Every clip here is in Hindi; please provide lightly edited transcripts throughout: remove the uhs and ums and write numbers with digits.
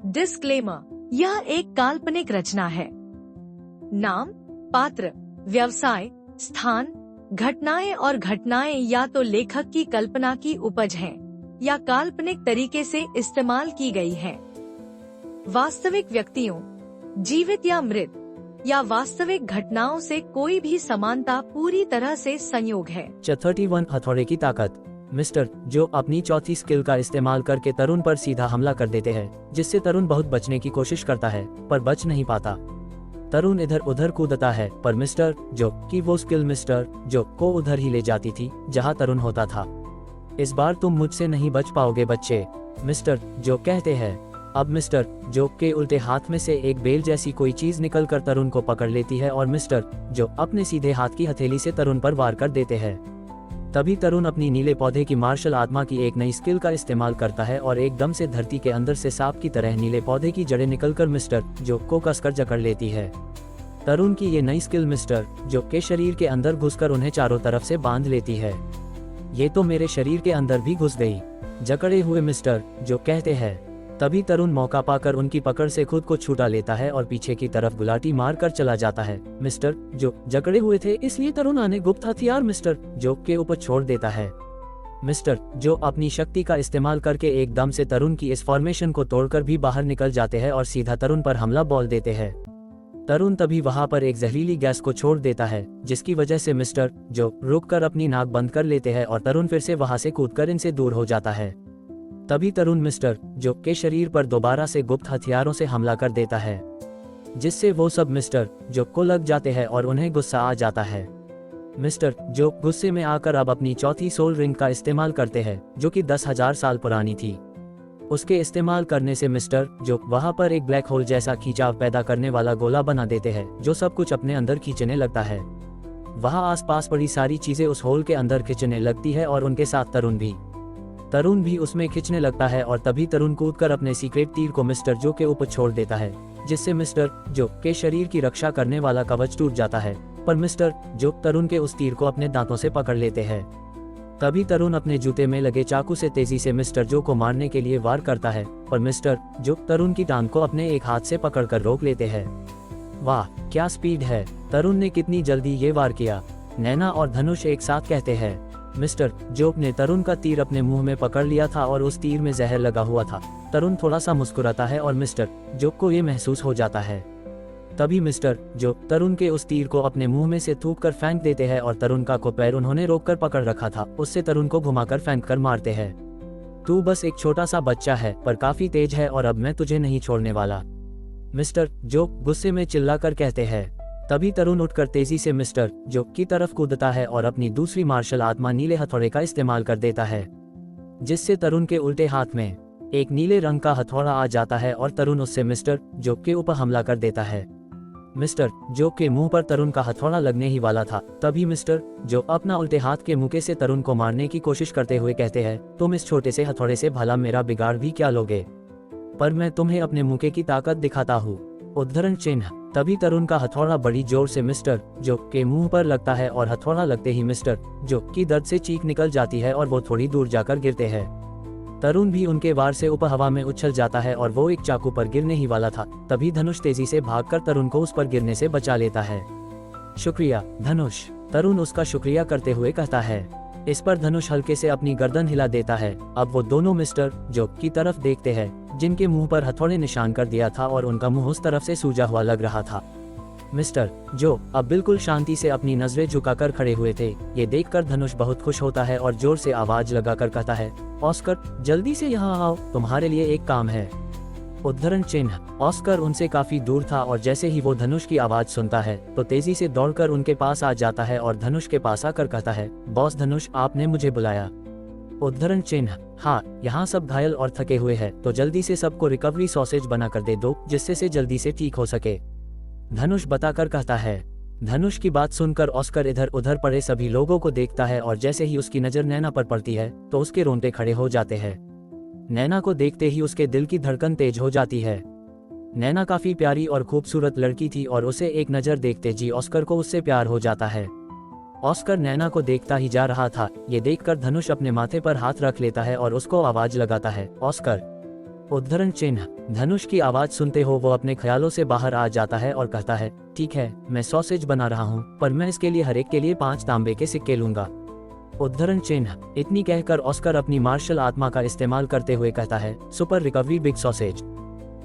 डिस्क्लेमर, यह एक काल्पनिक रचना है। नाम, पात्र, व्यवसाय, स्थान, घटनाएं और घटनाएं या तो लेखक की कल्पना की उपज हैं या काल्पनिक तरीके से इस्तेमाल की गई हैं। वास्तविक व्यक्तियों, जीवित या मृत, या वास्तविक घटनाओं से कोई भी समानता पूरी तरह से संयोग है। 31 हथौड़े की ताकत। मिस्टर जो अपनी चौथी स्किल का इस्तेमाल करके तरुण पर सीधा हमला कर देते हैं, जिससे तरुण बहुत बचने की कोशिश करता है पर बच नहीं पाता। तरुण इधर उधर कूदता है पर मिस्टर जो की वो स्किल मिस्टर जो को उधर ही ले जाती थी जहां तरुण होता था। इस बार तुम मुझसे नहीं बच पाओगे बच्चे, मिस्टर जो कहते हैं। अब मिस्टर जो के उल्टे हाथ में से एक बेल जैसी कोई चीज निकलकर तरुण को पकड़ लेती है और मिस्टर जो अपने सीधे हाथ की हथेली से तरुण पर वार कर देते हैं। तभी तरुण अपनी नीले पौधे की मार्शल आत्मा की एक नई स्किल का इस्तेमाल करता है और एकदम से धरती के अंदर से सांप की तरह नीले पौधे की जड़ें निकलकर मिस्टर जो को कसकर जकड़ लेती है। तरुण की ये नई स्किल मिस्टर जो के शरीर के अंदर घुसकर उन्हें चारों तरफ से बांध लेती है। ये तो मेरे शरीर के अंदर भी घुस गई, जकड़े हुए मिस्टर जो कहते हैं। तभी तरुण मौका पाकर उनकी पकड़ से खुद को छुटा लेता है और पीछे की तरफ गुलाटी मार कर चला जाता है। मिस्टर जो जकड़े हुए थे इसलिए तरुण आने गुप्त हथियार मिस्टर जो के ऊपर छोड़ देता है। मिस्टर जो अपनी शक्ति का इस्तेमाल करके एकदम से तरुण की इस फॉर्मेशन को तोड़कर भी बाहर निकल जाते हैं और सीधा तरुण पर हमला बोल देते हैं। तरुण तभी वहां पर एक जहरीली गैस को छोड़ देता है, जिसकी वजह से मिस्टर जो रुककर अपनी नाक बंद कर लेते हैं और तरुण फिर से वहां से कूदकर इनसे दूर हो जाता है। तभी तरुण मिस्टर जो के शरीर पर दोबारा से गुप्त हथियारों से हमला कर देता है, जिससे वो सब मिस्टर जो को लग जाते हैं और उन्हें गुस्सा आ जाता है। मिस्टर जो गुस्से में आकर अब अपनी चौथी सोल रिंग का इस्तेमाल करते हैं, जो कि 10,000 साल पुरानी थी। उसके इस्तेमाल करने से मिस्टर जो वहां पर एक ब्लैक होल जैसा खींचाव पैदा करने वाला गोला बना देते हैं, जो सब कुछ अपने अंदर खींचने लगता है। वहां आसपास पड़ी सारी चीजें उस होल के अंदर खींचने लगती है और उनके साथ तरुण भी उसमें खींचने लगता है और तभी तरुण कूदकर अपने सीक्रेट तीर को मिस्टर जो के ऊपर छोड़ देता है, जिससे मिस्टर जो के शरीर की रक्षा करने वाला कवच टूट जाता है। पर मिस्टर जो तरुण के उस तीर को अपने दांतों से पकड़ लेते हैं। तभी तरुण अपने जूते में लगे चाकू से तेजी से मिस्टर जो को मारने के लिए वार करता है, पर मिस्टर जो तरुण की टांग को अपने एक हाथ से पकड़कर रोक लेते हैं। वाह क्या स्पीड है, तरुण ने कितनी जल्दी ये वार किया, नैना और धनुष एक साथ कहते हैं। मिस्टर जोक ने तरुण का तीर अपने मुंह में पकड़ लिया था और उस तीर में जहर लगा हुआ था। तरुण थोड़ा सा मुस्कुराता है और मिस्टर जोक को ये महसूस हो जाता है। तभी मिस्टर जो तरुण के उस तीर को अपने मुंह में से थूक कर फेंक देते हैं और तरुण का को पैर उन्होंने रोककर पकड़ रखा था, उससे तरुण को घुमाकर फेंक कर मारते हैं। तू बस एक छोटा सा बच्चा है पर काफी तेज है और अब मैं तुझे नहीं छोड़ने वाला, मिस्टर जो गुस्से में चिल्लाकर कहते हैं। तभी तरुण उठकर तेजी से मिस्टर जो की तरफ कूदता है और अपनी दूसरी मार्शल आत्मा नीले हथौड़े का इस्तेमाल कर देता है, जिससे तरुण के उल्टे हाथ में एक नीले रंग का हथौड़ा आ जाता है और तरुण उससे मिस्टर जो के ऊपर हमला कर देता है। मिस्टर जो के मुंह पर तरुण का हथौड़ा लगने ही वाला था, तभी मिस्टर जो अपना उल्टे हाथ के मुक्के से तरुण को मारने की कोशिश करते हुए कहते हैं, तुम इस छोटे से हथौड़े से भला मेरा बिगाड़ भी क्या लोगे, पर मैं तुम्हें अपने मुक्के की ताकत दिखाता हूँ। उद्धरण चिन्ह। तभी तरुण का हथौड़ा बड़ी जोर से मिस्टर जो के मुंह पर लगता है और हथौड़ा लगते ही मिस्टर जो की दर्द से चीख निकल जाती है और वो थोड़ी दूर जाकर गिरते हैं। तरुण भी उनके वार से ऊपर हवा में उछल जाता है और वो एक चाकू पर गिरने ही वाला था, तभी धनुष तेजी से भागकर तरुण को उस पर गिरने से बचा लेता है। शुक्रिया धनुष, तरुण उसका शुक्रिया करते हुए कहता है। इस पर धनुष हल्के से अपनी गर्दन हिला देता है। अब वो दोनों मिस्टर जो की तरफ देखते हैं, जिनके मुंह पर हथौड़े निशान कर दिया था और उनका मुंह उस तरफ से सूजा हुआ लग रहा था। मिस्टर जो अब बिल्कुल शांति से अपनी नजरें झुकाकर खड़े हुए थे। ये देखकर धनुष बहुत खुश होता है और जोर से आवाज लगाकर कहता है, ऑस्कर जल्दी से यहाँ आओ, तुम्हारे लिए एक काम है। उद्धरण चिन्ह। ऑस्कर उनसे काफी दूर था और जैसे ही वो धनुष की आवाज सुनता है तो तेजी से दौड़कर उनके पास आ जाता है और धनुष के पास आकर कहता है, बॉस धनुष आपने मुझे बुलाया। उद्धरण चिन्ह। हाँ, यहाँ सब घायल और थके हुए हैं, तो जल्दी से सबको रिकवरी सॉसेज बना कर दे दो, जिससे से जल्दी से ठीक हो सके, धनुष बताकर कहता है। धनुष की बात सुनकर ऑस्कर इधर उधर पड़े सभी लोगों को देखता है और जैसे ही उसकी नजर नैना पर पड़ती है तो उसके रोंगटे खड़े हो जाते हैं। नैना को देखते ही उसके दिल की धड़कन तेज हो जाती है। नैना काफी प्यारी और खूबसूरत लड़की थी और उसे एक नजर देखते जी ऑस्कर को उससे प्यार हो जाता है। ऑस्कर नैना को देखता ही जा रहा था। ये देखकर धनुष अपने माथे पर हाथ रख लेता है और उसको आवाज लगाता है, ऑस्कर। उद्धरण चिन्ह। धनुष की आवाज सुनते हो वो अपने ख्यालों से बाहर आ जाता है और कहता है, ठीक है, मैं सॉसेज बना रहा हूँ, पर मैं इसके लिए हर एक के लिए 5 तांबे के सिक्के लूंगा। उद्धरण चिन्ह। इतनी कहकर ऑस्कर अपनी मार्शल आत्मा का इस्तेमाल करते हुए कहता है, सुपर रिकवरी बिग सॉसेज।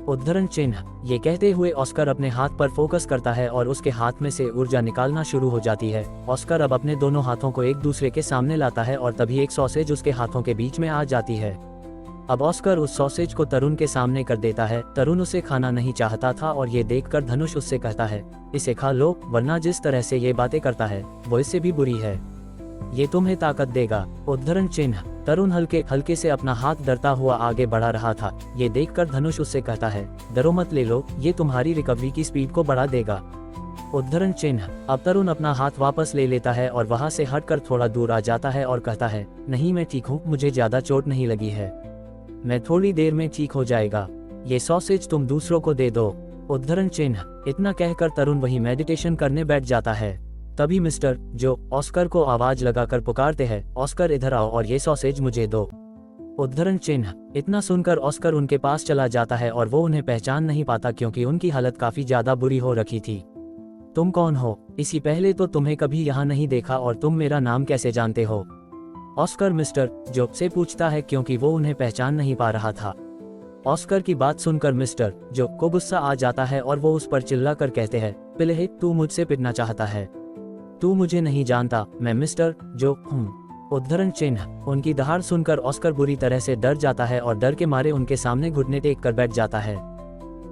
उद्धरण चिन्ह। ये कहते हुए ऑस्कर अपने हाथ पर फोकस करता है और उसके हाथ में से ऊर्जा निकालना शुरू हो जाती है। ऑस्कर अब अपने दोनों हाथों को एक दूसरे के सामने लाता है और तभी एक सॉसेज उसके हाथों के बीच में आ जाती है। अब ऑस्कर उस सॉसेज को तरुण के सामने कर देता है। तरुण उसे खाना नहीं चाहता था और ये देखकर धनुष उससे कहता है, इसे खा लो, वरना जिस तरह से ये बातें करता है वो इससे भी बुरी है, ये तुम्हें ताकत देगा। उद्धरण चिन्ह। तरुण हल्के हल्के से अपना हाथ डरता हुआ आगे बढ़ा रहा था। ये देखकर धनुष उससे कहता है, डरो मत, ले लो, ये तुम्हारी रिकवरी की स्पीड को बढ़ा देगा। उद्धरण चिन्ह। अब तरुण अपना हाथ वापस ले लेता है और वहां से हटकर थोड़ा दूर आ जाता है और कहता है, नहीं, मैं ठीक हूँ, मुझे ज्यादा चोट नहीं लगी है, मैं थोड़ी देर में ठीक हो जाएगा, ये सॉसेज तुम दूसरों को दे दो। उद्धरण चिन्ह। इतना कहकर तरुण वही मेडिटेशन करने बैठ जाता है। तभी मिस्टर जो ऑस्कर को आवाज लगाकर पुकारते हैं, ऑस्कर इधर आओ और ये सॉसेज मुझे दो। उद्धरण चिन्ह। इतना सुनकर ऑस्कर उनके पास चला जाता है और वो उन्हें पहचान नहीं पाता क्योंकि उनकी हालत काफी ज्यादा बुरी हो रखी थी। तुम कौन हो? इसी पहले तो तुम्हें कभी यहाँ नहीं देखा और तुम मेरा नाम कैसे जानते हो? ऑस्कर मिस्टर जो से पूछता है क्योंकि वो उन्हें पहचान नहीं पा रहा था। ऑस्कर की बात सुनकर मिस्टर जो को गुस्सा आ जाता है और वो उस पर चिल्ला कर कहते हैं, पिले, तू मुझसे पिटना चाहता है, तू मुझे नहीं जानता, मैं मिस्टर जो हूँ। उद्धरण चिन्ह। उनकी दहाड़ सुनकर ऑस्कर बुरी तरह से डर जाता है और डर के मारे उनके सामने घुटने टेक कर बैठ जाता है।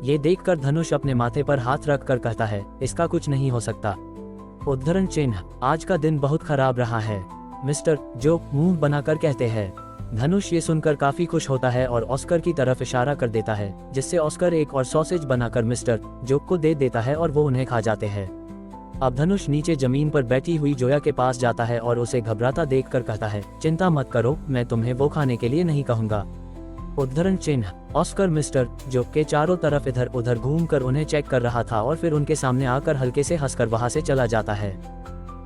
ये देखकर धनुष अपने माथे पर हाथ रख कर कहता है, इसका कुछ नहीं हो सकता। उद्धरण चिन्ह। आज का दिन बहुत खराब रहा है, मिस्टर जो मुंह बनाकर कहते हैं। धनुष ये सुनकर काफी खुश होता है और ऑस्कर की तरफ इशारा कर देता है, जिससे ऑस्कर एक और सॉसेज बनाकर मिस्टर जो को दे देता है और वो उन्हें खा जाते हैं। अब धनुष नीचे जमीन पर बैठी हुई जोया के पास जाता है और उसे घबराता देखकर कहता है, चिंता मत करो, मैं तुम्हें वो खाने के लिए नहीं कहूंगा। उद्धरण चिन्ह। ऑस्कर मिस्टर जो के चारों तरफ इधर उधर घूमकर उन्हें चेक कर रहा था और फिर उनके सामने आकर हल्के से हंसकर वहां से चला जाता है।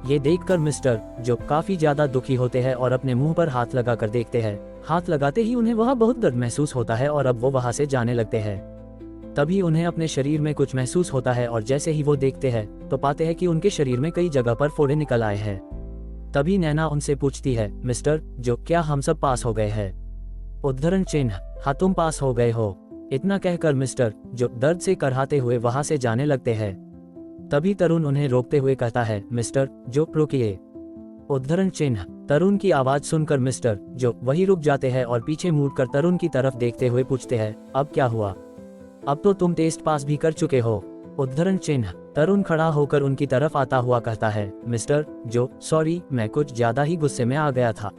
ये देखकर मिस्टर जो काफी ज्यादा दुखी होते हैं और अपने मुंह पर हाथ लगाकर देखते हैं। हाथ लगाते ही उन्हें वहां बहुत दर्द महसूस होता है और अब वो वहां से जाने लगते हैं। तभी उन्हें अपने शरीर में कुछ महसूस होता है और जैसे ही वो देखते हैं तो पाते हैं कि उनके शरीर में कई जगह पर फोड़े निकल आए हैं। तभी नैना उनसे पूछती है, मिस्टर जो क्या हम सब पास हो गए हैं? उद्धरण चिन्ह। हाँ, तुम पास हो गए हो। इतना कहकर मिस्टर जो दर्द से करहाते हुए वहां से जाने लगते हैं। तभी तरुण उन्हें रोकते हुए कहता है, मिस्टर जो रुकिए। उद्धरण चिन्ह। तरुण की आवाज सुनकर मिस्टर जो वही रुक जाते हैं और पीछे मुड़कर तरुण की तरफ देखते हुए पूछते हैं, अब क्या हुआ? अब तो तुम टेस्ट पास भी कर चुके हो। उद्धरण चिन्ह। तरुण खड़ा होकर उनकी तरफ आता हुआ कहता है, मिस्टर जो सॉरी, मैं कुछ ज्यादा ही गुस्से में आ गया था,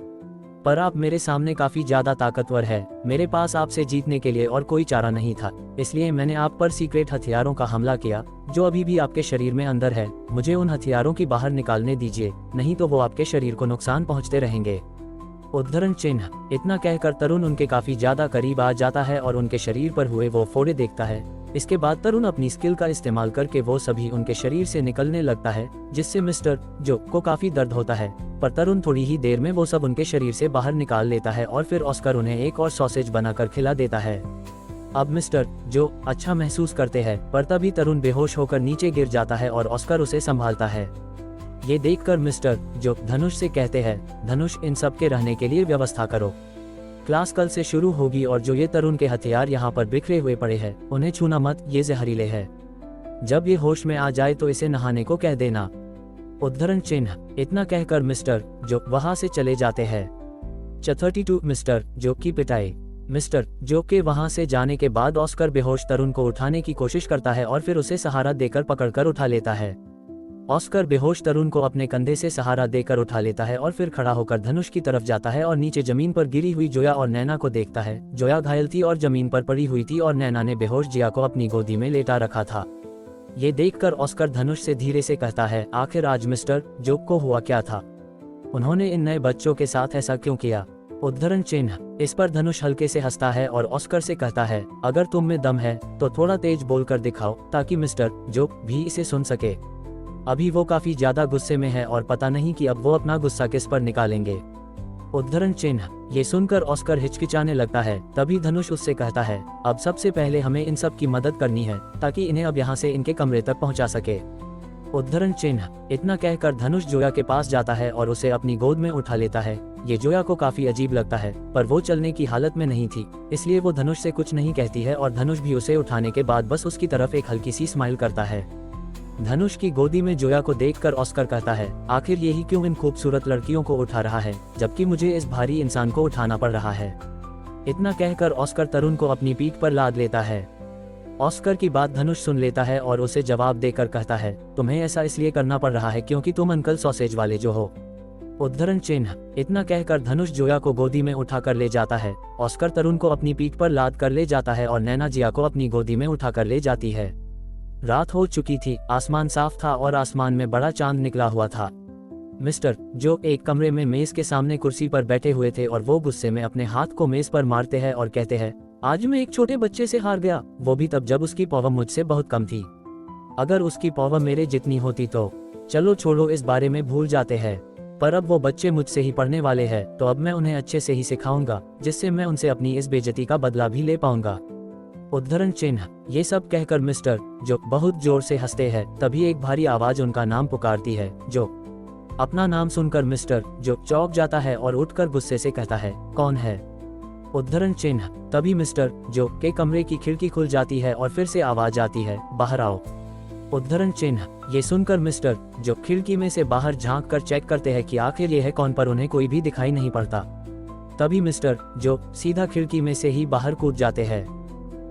पर आप मेरे सामने काफी ज्यादा ताकतवर है, मेरे पास आपसे जीतने के लिए और कोई चारा नहीं था, इसलिए मैंने आप पर सीक्रेट हथियारों का हमला किया जो अभी भी आपके शरीर में अंदर है। मुझे उन हथियारों की बाहर निकालने दीजिए, नहीं तो वो आपके शरीर को नुकसान पहुंचते रहेंगे। उद्धरण चिन्ह। इतना कहकर तरुण उनके काफी ज्यादा करीब आ जाता है और उनके शरीर पर हुए वो फोड़े देखता है। इसके बाद तरुण अपनी स्किल का इस्तेमाल करके वो सभी उनके शरीर से निकलने लगता है, जिससे मिस्टर जो को काफी दर्द होता है, पर तरुण थोड़ी ही देर में वो सब उनके शरीर से बाहर निकाल लेता है और फिर ऑस्कर उन्हें एक और सॉसेज बनाकर खिला देता है। अब मिस्टर जो अच्छा महसूस करते हैं, पर तभी तरुण बेहोश होकर नीचे गिर जाता है और ऑस्कर उसे संभालता है। ये देखकर मिस्टर जो धनुष से कहते हैं, धनुष इन सब के रहने के लिए व्यवस्था करो, क्लास कल से शुरू होगी और जो ये तरुण के हथियार यहाँ पर बिखरे हुए पड़े हैं उन्हें छूना मत, ये जहरीले हैं। जब ये होश में आ जाए तो इसे नहाने को कह देना। उद्धरण चिन्ह। इतना कहकर मिस्टर जो वहां से चले जाते हैं। 32 मिस्टर जो की पिटाई। मिस्टर जो के वहां से जाने के बाद ऑस्कर बेहोश तरुण को उठाने की कोशिश करता है और फिर उसे सहारा देकर पकड़कर उठा लेता है। ऑस्कर बेहोश तरुण को अपने कंधे से सहारा देकर उठा लेता है और फिर खड़ा होकर धनुष की तरफ जाता है और नीचे जमीन पर गिरी हुई जोया और नैना को देखता है। जोया घायल थी और जमीन पर पड़ी हुई थी और नैना ने बेहोश जिया को अपनी गोदी में लेटा रखा था। ये देखकर ऑस्कर धनुष से धीरे से कहता है, आखिर आज मिस्टर जो को हुआ क्या था? उन्होंने इन नए बच्चों के साथ ऐसा क्यों किया? उद्धरण चिन्ह। इस पर धनुष हल्के से हंसता है और ऑस्कर से कहता है, अगर तुम में दम है तो थोड़ा तेज बोलकर दिखाओ ताकि मिस्टर जो भी इसे सुन सके। अभी वो काफी ज्यादा गुस्से में है और पता नहीं कि अब वो अपना गुस्सा किस पर निकालेंगे। उद्धरण चिन्ह। ये सुनकर ऑस्कर हिचकिचाने लगता है। तभी धनुष उससे कहता है, अब सबसे पहले हमें इन सब की मदद करनी है ताकि इन्हें अब यहाँ से इनके कमरे तक पहुँचा सके। उद्धरण चिन्ह। इतना कहकर धनुष जोया के पास जाता है और उसे अपनी गोद में उठा लेता है। ये जोया को काफी अजीब लगता है, पर वो चलने की हालत में नहीं थी, इसलिए वो धनुष से कुछ नहीं कहती है और धनुष भी उसे उठाने के बाद बस उसकी तरफ एक हल्की सी स्माइल करता है। धनुष की गोदी में जोया को देखकर ऑस्कर कहता है, आखिर यही क्यों इन खूबसूरत लड़कियों को उठा रहा है, जबकि मुझे इस भारी इंसान को उठाना पड़ रहा है। इतना कहकर ऑस्कर तरुण को अपनी पीठ पर लाद लेता है। ऑस्कर की बात धनुष सुन लेता है और उसे जवाब देकर कहता है, तुम्हें ऐसा इसलिए करना पड़ रहा है क्योंकि तुम अंकल सॉसेज वाले जो हो। उद्धरण चिन्ह। इतना कहकर धनुष जोया को गोदी में उठाकर ले जाता है। ऑस्कर तरुण को अपनी पीठ पर लाद कर ले जाता है और नैना जिया को अपनी गोदी में उठाकर ले जाती है। रात हो चुकी थी, आसमान साफ था और आसमान में बड़ा चांद निकला हुआ था। मिस्टर जो एक कमरे में मेज के सामने कुर्सी पर बैठे हुए थे और वो गुस्से में अपने हाथ को मेज पर मारते हैं और कहते हैं, आज मैं एक छोटे बच्चे से हार गया, वो भी तब जब उसकी पावर मुझसे बहुत कम थी। अगर उसकी पावर मेरे जितनी होती तो चलो छोड़ो, इस बारे में भूल जाते हैं, पर अब वो बच्चे मुझसे ही पढ़ने वाले हैं तो अब मैं उन्हें अच्छे से ही सिखाऊंगा, जिससे मैं उनसे अपनी इस बेइज्जती का बदला भी ले पाऊंगा। उद्धरण चिन्ह। ये सब कहकर मिस्टर जो बहुत जोर से हंसते हैं। तभी एक भारी आवाज उनका नाम पुकारती है। जो अपना नाम सुनकर मिस्टर जो चौंक जाता है और उठकर गुस्से से कहता है, कौन है? उद्धरण चिन्ह। तभी मिस्टर जो के कमरे की खिड़की खुल जाती है और फिर से आवाज आती है, बाहर आओ। उद्धरण चिन्ह। ये सुनकर मिस्टर जो खिड़की में से बाहर झांक कर चेक करते हैं कि आखिर ये है कौन, पर उन्हें कोई भी दिखाई नहीं पड़ता। तभी मिस्टर जो सीधा खिड़की में से ही बाहर कूद जाते हैं।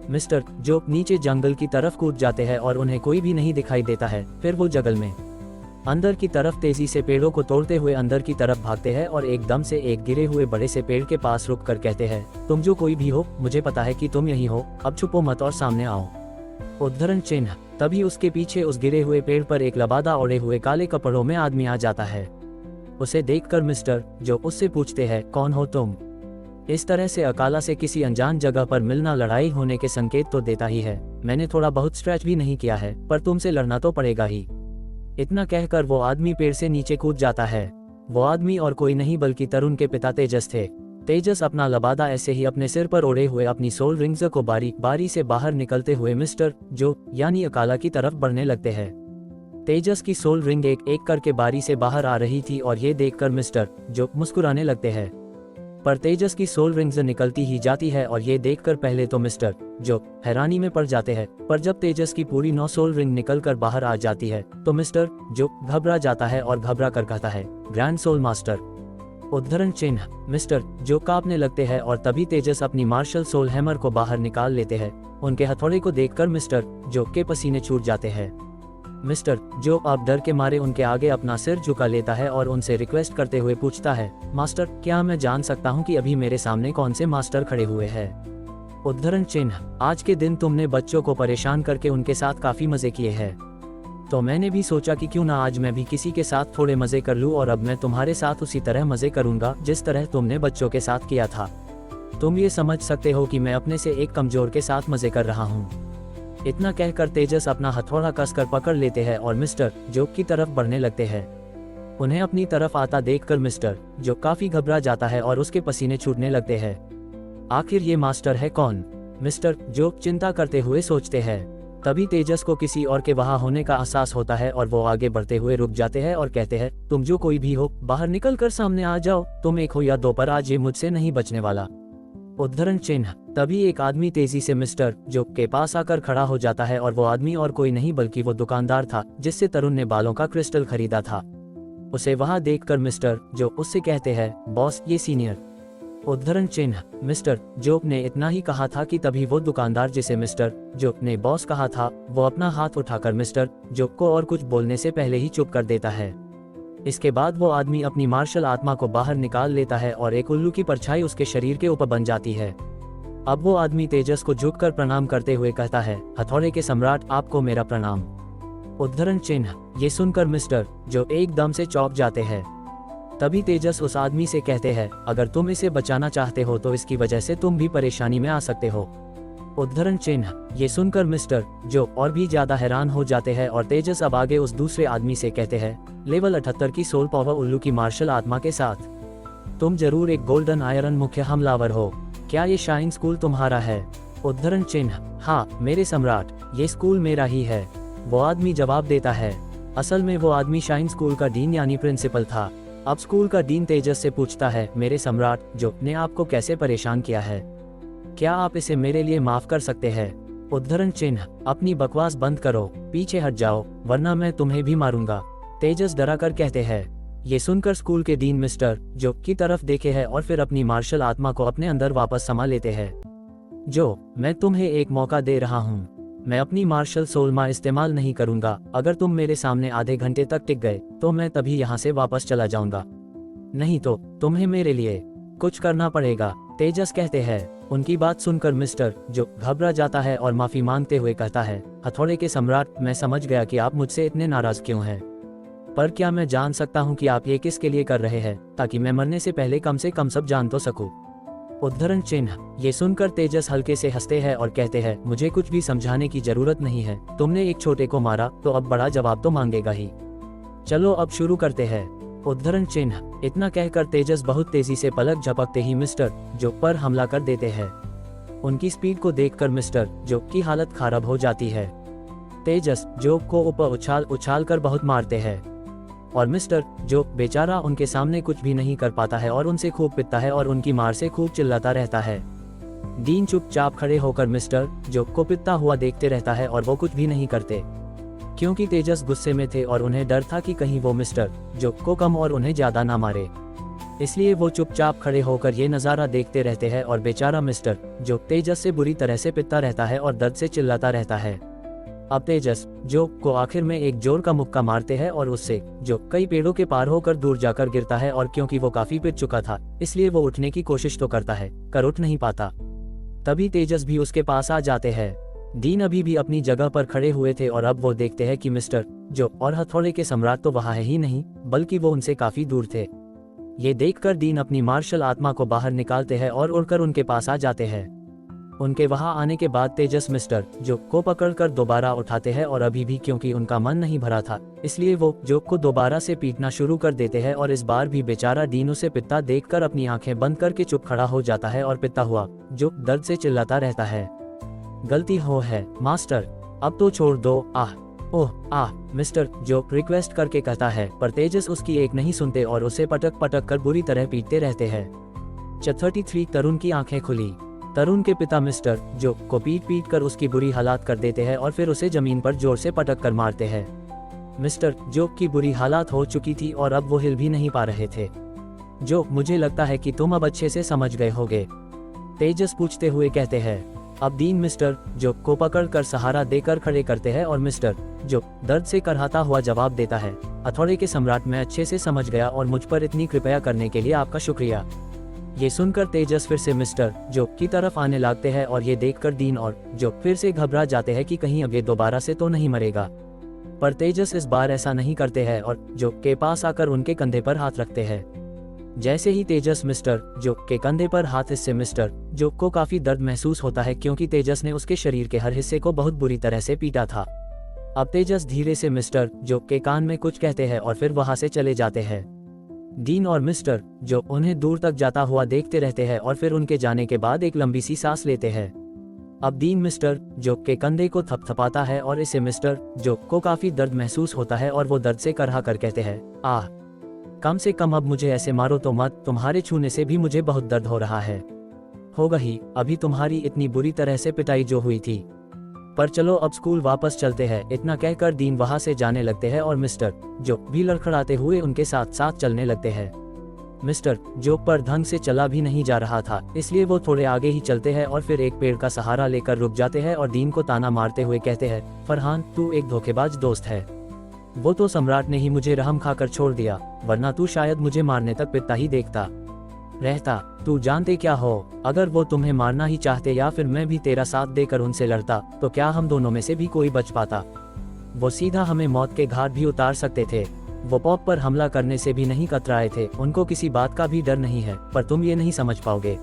मिस्टर जो नीचे जंगल की तरफ कूद जाते हैं और उन्हें कोई भी नहीं दिखाई देता है। फिर वो जंगल में अंदर की तरफ तेजी से पेड़ों को तोड़ते हुए अंदर की तरफ भागते हैं और एकदम से एक गिरे हुए बड़े से पेड़ के पास रुक कर कहते हैं, तुम जो कोई भी हो, मुझे पता है कि तुम यही हो, अब छुपो मत और सामने आओ। उद्धरण चिन्ह। तभी उसके पीछे उस गिरे हुए पेड़ पर एक लबादा ओढ़े हुए काले कपड़ों में आदमी आ जाता है। उसे देखकर मिस्टर जो उससे पूछते हैं, कौन हो तुम? इस तरह से अकाला से किसी अनजान जगह पर मिलना लड़ाई होने के संकेत तो देता ही है। मैंने थोड़ा बहुत स्ट्रेच भी नहीं किया है, पर तुमसे लड़ना तो पड़ेगा ही। इतना कहकर वो आदमी पेड़ से नीचे कूद जाता है। वो आदमी और कोई नहीं बल्कि तरुण के पिता तेजस थे। तेजस अपना लबादा ऐसे ही अपने सिर पर ओढ़े हुए अपनी सोल रिंग्स को बारी बारी से बाहर निकलते हुए मिस्टर जो यानी अकाला की तरफ बढ़ने लगते हैं। तेजस की सोल रिंग एक एक करके बारी से बाहर आ रही थी और ये देखकर मिस्टर जो मुस्कुराने लगते हैं, पर तेजस की सोल रिंग्स निकलती ही जाती है और ये देखकर पहले तो मिस्टर जो हैरानी में पड़ जाते हैं, पर जब तेजस की पूरी 9 सोल रिंग निकलकर बाहर आ जाती है तो मिस्टर जो घबरा जाता है और घबरा कर कहता है, ग्रैंड सोल मास्टर। उद्धरण चिन्ह। मिस्टर जो कांपने लगते हैं और तभी तेजस अपनी मार्शल सोल हैमर को बाहर निकाल लेते हैं। उनके हथौड़े को देखकर मिस्टर जो के पसीने छूट जाते हैं। मिस्टर जो अब डर के मारे उनके आगे अपना सिर झुका लेता है और उनसे रिक्वेस्ट करते हुए पूछता है, मास्टर क्या मैं जान सकता हूँ कि अभी मेरे सामने कौन से मास्टर खड़े हुए हैं? उद्धरण चिन्ह। आज के दिन तुमने बच्चों को परेशान करके उनके साथ काफी मजे किए हैं, तो मैंने भी सोचा कि क्यों ना आज मैं भी किसी के साथ थोड़े मजे कर लूं और अब मैं तुम्हारे साथ उसी तरह मजे करूंगा जिस तरह तुमने बच्चों के साथ किया था। तुम ये समझ सकते हो कि मैं अपने से एक कमजोर के साथ मजे कर रहा हूँ। इतना कहकर तेजस अपना हथौड़ा कसकर पकड़ लेते हैं और मिस्टर जो की तरफ बढ़ने लगते हैं। उन्हें अपनी तरफ आता देखकर मिस्टर जो काफी घबरा जाता है और उसके पसीने छूटने लगते हैं। आखिर ये मास्टर है कौन? मिस्टर जो चिंता करते हुए सोचते हैं। तभी तेजस को किसी और के वहां होने का एहसास होता है और वो आगे बढ़ते हुए रुक जाते हैं और कहते हैं, तुम जो कोई भी हो, बाहर निकल कर सामने आ जाओ। तुम एक हो या दो, पर आज ये मुझसे नहीं बचने वाला। उद्धरण चिन्ह। तभी एक आदमी तेजी से मिस्टर जो के पास आकर खड़ा हो जाता है और वो आदमी और कोई नहीं बल्कि वो दुकानदार था जिससे तरुण ने बालों का क्रिस्टल खरीदा था। उसे वहां देखकर मिस्टर जो उससे कहते हैं, बॉस ये सीनियर। उद्धरण चिन्ह। मिस्टर जो ने इतना ही कहा था कि तभी वो दुकानदार जिसे मिस्टर जो ने बॉस कहा था वो अपना हाथ उठाकर मिस्टर जो को और कुछ बोलने से पहले ही चुप कर देता है। इसके बाद वो आदमी अपनी मार्शल आत्मा को बाहर निकाल लेता है और एक उल्लू की परछाई उसके शरीर के ऊपर बन जाती है। अब वो आदमी तेजस को झुककर प्रणाम करते हुए कहता है, हथौड़े के सम्राट आपको मेरा प्रणाम। उद्धरण चिन्ह। ये सुनकर मिस्टर जो एकदम से चौंक जाते हैं। तभी तेजस उस आदमी से कहते हैं, अगर तुम इसे बचाना चाहते हो तो इसकी वजह से तुम भी परेशानी में आ सकते हो। उद्धरण चिन्ह। ये सुनकर मिस्टर जो और भी ज्यादा हैरान हो जाते हैं और तेजस अब आगे उस दूसरे आदमी से कहते हैं, लेवल 78 की सोल पावर उल्लू की मार्शल आत्मा के साथ। तुम जरूर एक गोल्डन आयरन मुख्य हमलावर हो। क्या ये शाइन स्कूल तुम्हारा है? उद्धरण चिन्ह, हाँ मेरे सम्राट, ये स्कूल मेरा ही है। वो आदमी जवाब देता है। असल में वो आदमी शाइन स्कूल का डीन यानी प्रिंसिपल था। अब स्कूल का डीन तेजस से पूछता है, मेरे सम्राट जो ने आपको कैसे परेशान किया है, क्या आप इसे मेरे लिए माफ कर सकते हैं? उद्धरण चिन्ह, अपनी बकवास बंद करो, पीछे हट जाओ वरना मैं तुम्हें भी मारूंगा। तेजस डरा कर कहते हैं। ये सुनकर स्कूल के डीन मिस्टर जो की तरफ देखे है और फिर अपनी मार्शल आत्मा को अपने अंदर वापस समा लेते हैं। जो, मैं तुम्हें एक मौका दे रहा हूँ, मैं अपनी मार्शल सोलमा इस्तेमाल नहीं करूंगा। अगर तुम मेरे सामने आधे घंटे तक टिक गए तो मैं तभी यहाँ से वापस चला जाऊंगा, नहीं तो तुम्हें मेरे लिए कुछ करना पड़ेगा। तेजस कहते हैं। उनकी बात सुनकर मिस्टर जो घबरा जाता है और माफी मांगते हुए कहता है, हथौड़े के सम्राट, मैं समझ गया कि आप मुझसे इतने नाराज क्यों हैं, पर क्या मैं जान सकता हूँ कि आप ये किसके लिए कर रहे हैं, ताकि मैं मरने से पहले कम से कम सब जान तो सकूं। उद्धरण चिन्ह, ये सुनकर तेजस हल्के से हंसते हैं और कहते हैं, मुझे कुछ भी समझाने की जरूरत नहीं है। तुमने एक छोटे को मारा तो अब बड़ा जवाब तो मांगेगा ही। चलो अब शुरू करते हैं। उद्धरण चिन्ह, इतना कहकर तेजस बहुत तेजी से पलक झपकते ही मिस्टर जो पर हमला कर देते हैं। उनकी स्पीड को देखकर मिस्टर जो की हालत खराब हो जाती है। तेजस जो को ऊपर उछाल उछाल कर बहुत मारते हैं और मिस्टर जो बेचारा उनके सामने कुछ भी नहीं कर पाता है और उनसे खूब पिटता है और उनकी मार से खूब चिल्लाता रहता है। डीन चुपचाप खड़े होकर मिस्टर जो को पिटता हुआ देखते रहता है और वो कुछ भी नहीं करते, क्योंकि तेजस गुस्से में थे और उन्हें डर था कि कहीं वो मिस्टर जो को कम और उन्हें ज्यादा ना मारे। इसलिए वो चुपचाप खड़े होकर ये नज़ारा देखते रहते हैं और बेचारा मिस्टर जो तेजस से बुरी तरह से पिटता रहता है और दर्द से चिल्लाता रहता है। अब तेजस जो को आखिर में एक जोर का मुक्का मारते हैं और उससे जो कई पेड़ों के पार होकर दूर जाकर गिरता है और क्योंकि वो काफी पिट चुका था इसलिए वो उठने की कोशिश तो करता है कर उठ नहीं पाता। तभी तेजस भी उसके पास आ जाते हैं। डीन अभी भी अपनी जगह पर खड़े हुए थे और अब वो देखते हैं कि मिस्टर जो और हथौड़े के सम्राट तो वहाँ है ही नहीं, बल्कि वो उनसे काफी दूर थे। ये देखकर डीन अपनी मार्शल आत्मा को बाहर निकालते हैं और उड़कर उनके पास आ जाते हैं। उनके वहां आने के बाद तेजस मिस्टर जो को पकड़कर दोबारा उठाते हैं और अभी भी क्योंकि उनका मन नहीं भरा था इसलिए वो जो को दोबारा से पीटना शुरू कर देते हैं और इस बार भी बेचारा डीन उसे पिटता देखकर अपनी आंखें बंद करके चुप खड़ा हो जाता है और पिटता हुआ जो दर्द से चिल्लाता रहता है, गलती हो है मास्टर, अब तो छोड़ दो, आह ओह आह, मिस्टर जो रिक्वेस्ट करके कहता है, पर तेजस उसकी एक नहीं सुनते और उसे पटक पटक कर बुरी तरह पीटते रहते हैं। 33 तरुण की आंखें खुली। तरुण के पिता मिस्टर जो को पीट पीट कर उसकी बुरी हालात कर देते हैं और फिर उसे जमीन पर जोर से पटक कर मारते हैं। मिस्टर जो की बुरी हालात हो चुकी थी और अब वो हिल भी नहीं पा रहे थे। जो, मुझे लगता है कि तुम अब अच्छे से समझ गए होगे, तेजस पूछते हुए कहते हैं। अब डीन मिस्टर जो को पकड़ कर सहारा देकर खड़े करते हैं और मिस्टर जो दर्द से करहाता हुआ जवाब देता है, हथौड़े के सम्राट, मैं अच्छे से समझ गया और मुझ पर इतनी कृपया करने के लिए आपका शुक्रिया। ये सुनकर तेजस फिर से मिस्टर जो की तरफ आने लगते हैं और ये देखकर डीन और जो फिर से घबरा जाते हैं कि कहीं अब ये दोबारा से तो नहीं मरेगा, पर तेजस इस बार ऐसा नहीं करते हैं और जो के पास आकर उनके कंधे पर हाथ रखते हैं। जैसे ही तेजस मिस्टर जो के कंधे पर हाथ, इससे मिस्टर जो को काफी दर्द महसूस होता है क्योंकि तेजस ने उसके शरीर के हर हिस्से को बहुत बुरी तरह से पीटा था। अब तेजस धीरे से मिस्टर जो के कान में कुछ कहते हैं और फिर वहां से चले जाते हैं। डीन और मिस्टर जो उन्हें दूर तक जाता हुआ देखते रहते हैं और फिर उनके जाने के बाद एक लंबी सी सांस लेते हैं। अब डीन मिस्टर जो के कंधे को थपथपाता है और इसे मिस्टर जो को काफी दर्द महसूस होता है और वो दर्द से करहा कर कहते हैं, आह, कम से कम अब मुझे ऐसे मारो तो मत, तुम्हारे छूने से भी मुझे बहुत दर्द हो रहा है। होगा ही, अभी तुम्हारी इतनी बुरी तरह से पिटाई जो हुई थी, पर चलो अब स्कूल वापस चलते हैं। इतना कहकर डीन वहां से जाने लगते हैं और मिस्टर जो भी लड़खड़ाते हुए उनके साथ साथ चलने लगते हैं। मिस्टर जो पर ढंग से चला भी नहीं जा रहा था इसलिए वो थोड़े आगे ही चलते हैं और फिर एक पेड़ का सहारा लेकर रुक जाते हैं और डीन को ताना मारते हुए कहते हैं, फरहान, तू एक धोखेबाज दोस्त है। वो तो सम्राट ने ही मुझे रहम खाकर छोड़ दिया, वरना तू शायद मुझे मारने तक पिता ही देखता रहता। तू जानते क्या हो, अगर वो तुम्हें मारना ही चाहते या फिर मैं भी तेरा साथ देकर उनसे लड़ता तो क्या हम दोनों में से भी कोई बच पाता? वो सीधा हमें मौत के घाट भी उतार सकते थे। वो पॉप पर हमला करने से भी नहीं कतराए थे, उनको किसी बात का भी डर नहीं है, पर तुम ये नहीं समझ पाओगे।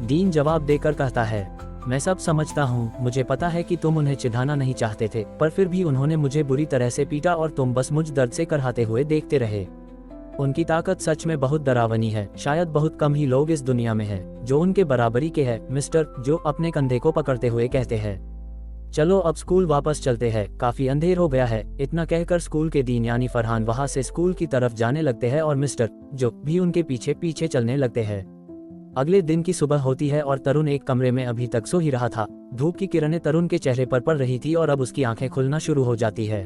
डीन जवाब देकर कहता है, मैं सब समझता हूँ, मुझे पता है कि तुम उन्हें चिढ़ाना नहीं चाहते थे, पर फिर भी उन्होंने मुझे बुरी तरह से पीटा और तुम बस मुझ दर्द से करहाते हुए देखते रहे। उनकी ताकत सच में बहुत डरावनी है। शायद बहुत कम ही लोग इस दुनिया में हैं जो उनके बराबरी के हैं। मिस्टर जो अपने कंधे को पकड़ते हुए कहते हैं, चलो अब स्कूल वापस चलते हैं, काफी अंधेर हो गया है। इतना कहकर स्कूल के डीन यानी फरहान वहां से स्कूल की तरफ जाने लगते हैं और मिस्टर जो भी उनके पीछे पीछे चलने लगते हैं। अगले दिन की सुबह होती है और तरुण एक कमरे में अभी तक सो ही रहा था। धूप की किरणें तरुण के चेहरे पर पड़ रही थी और अब उसकी आंखें खुलना शुरू हो जाती है।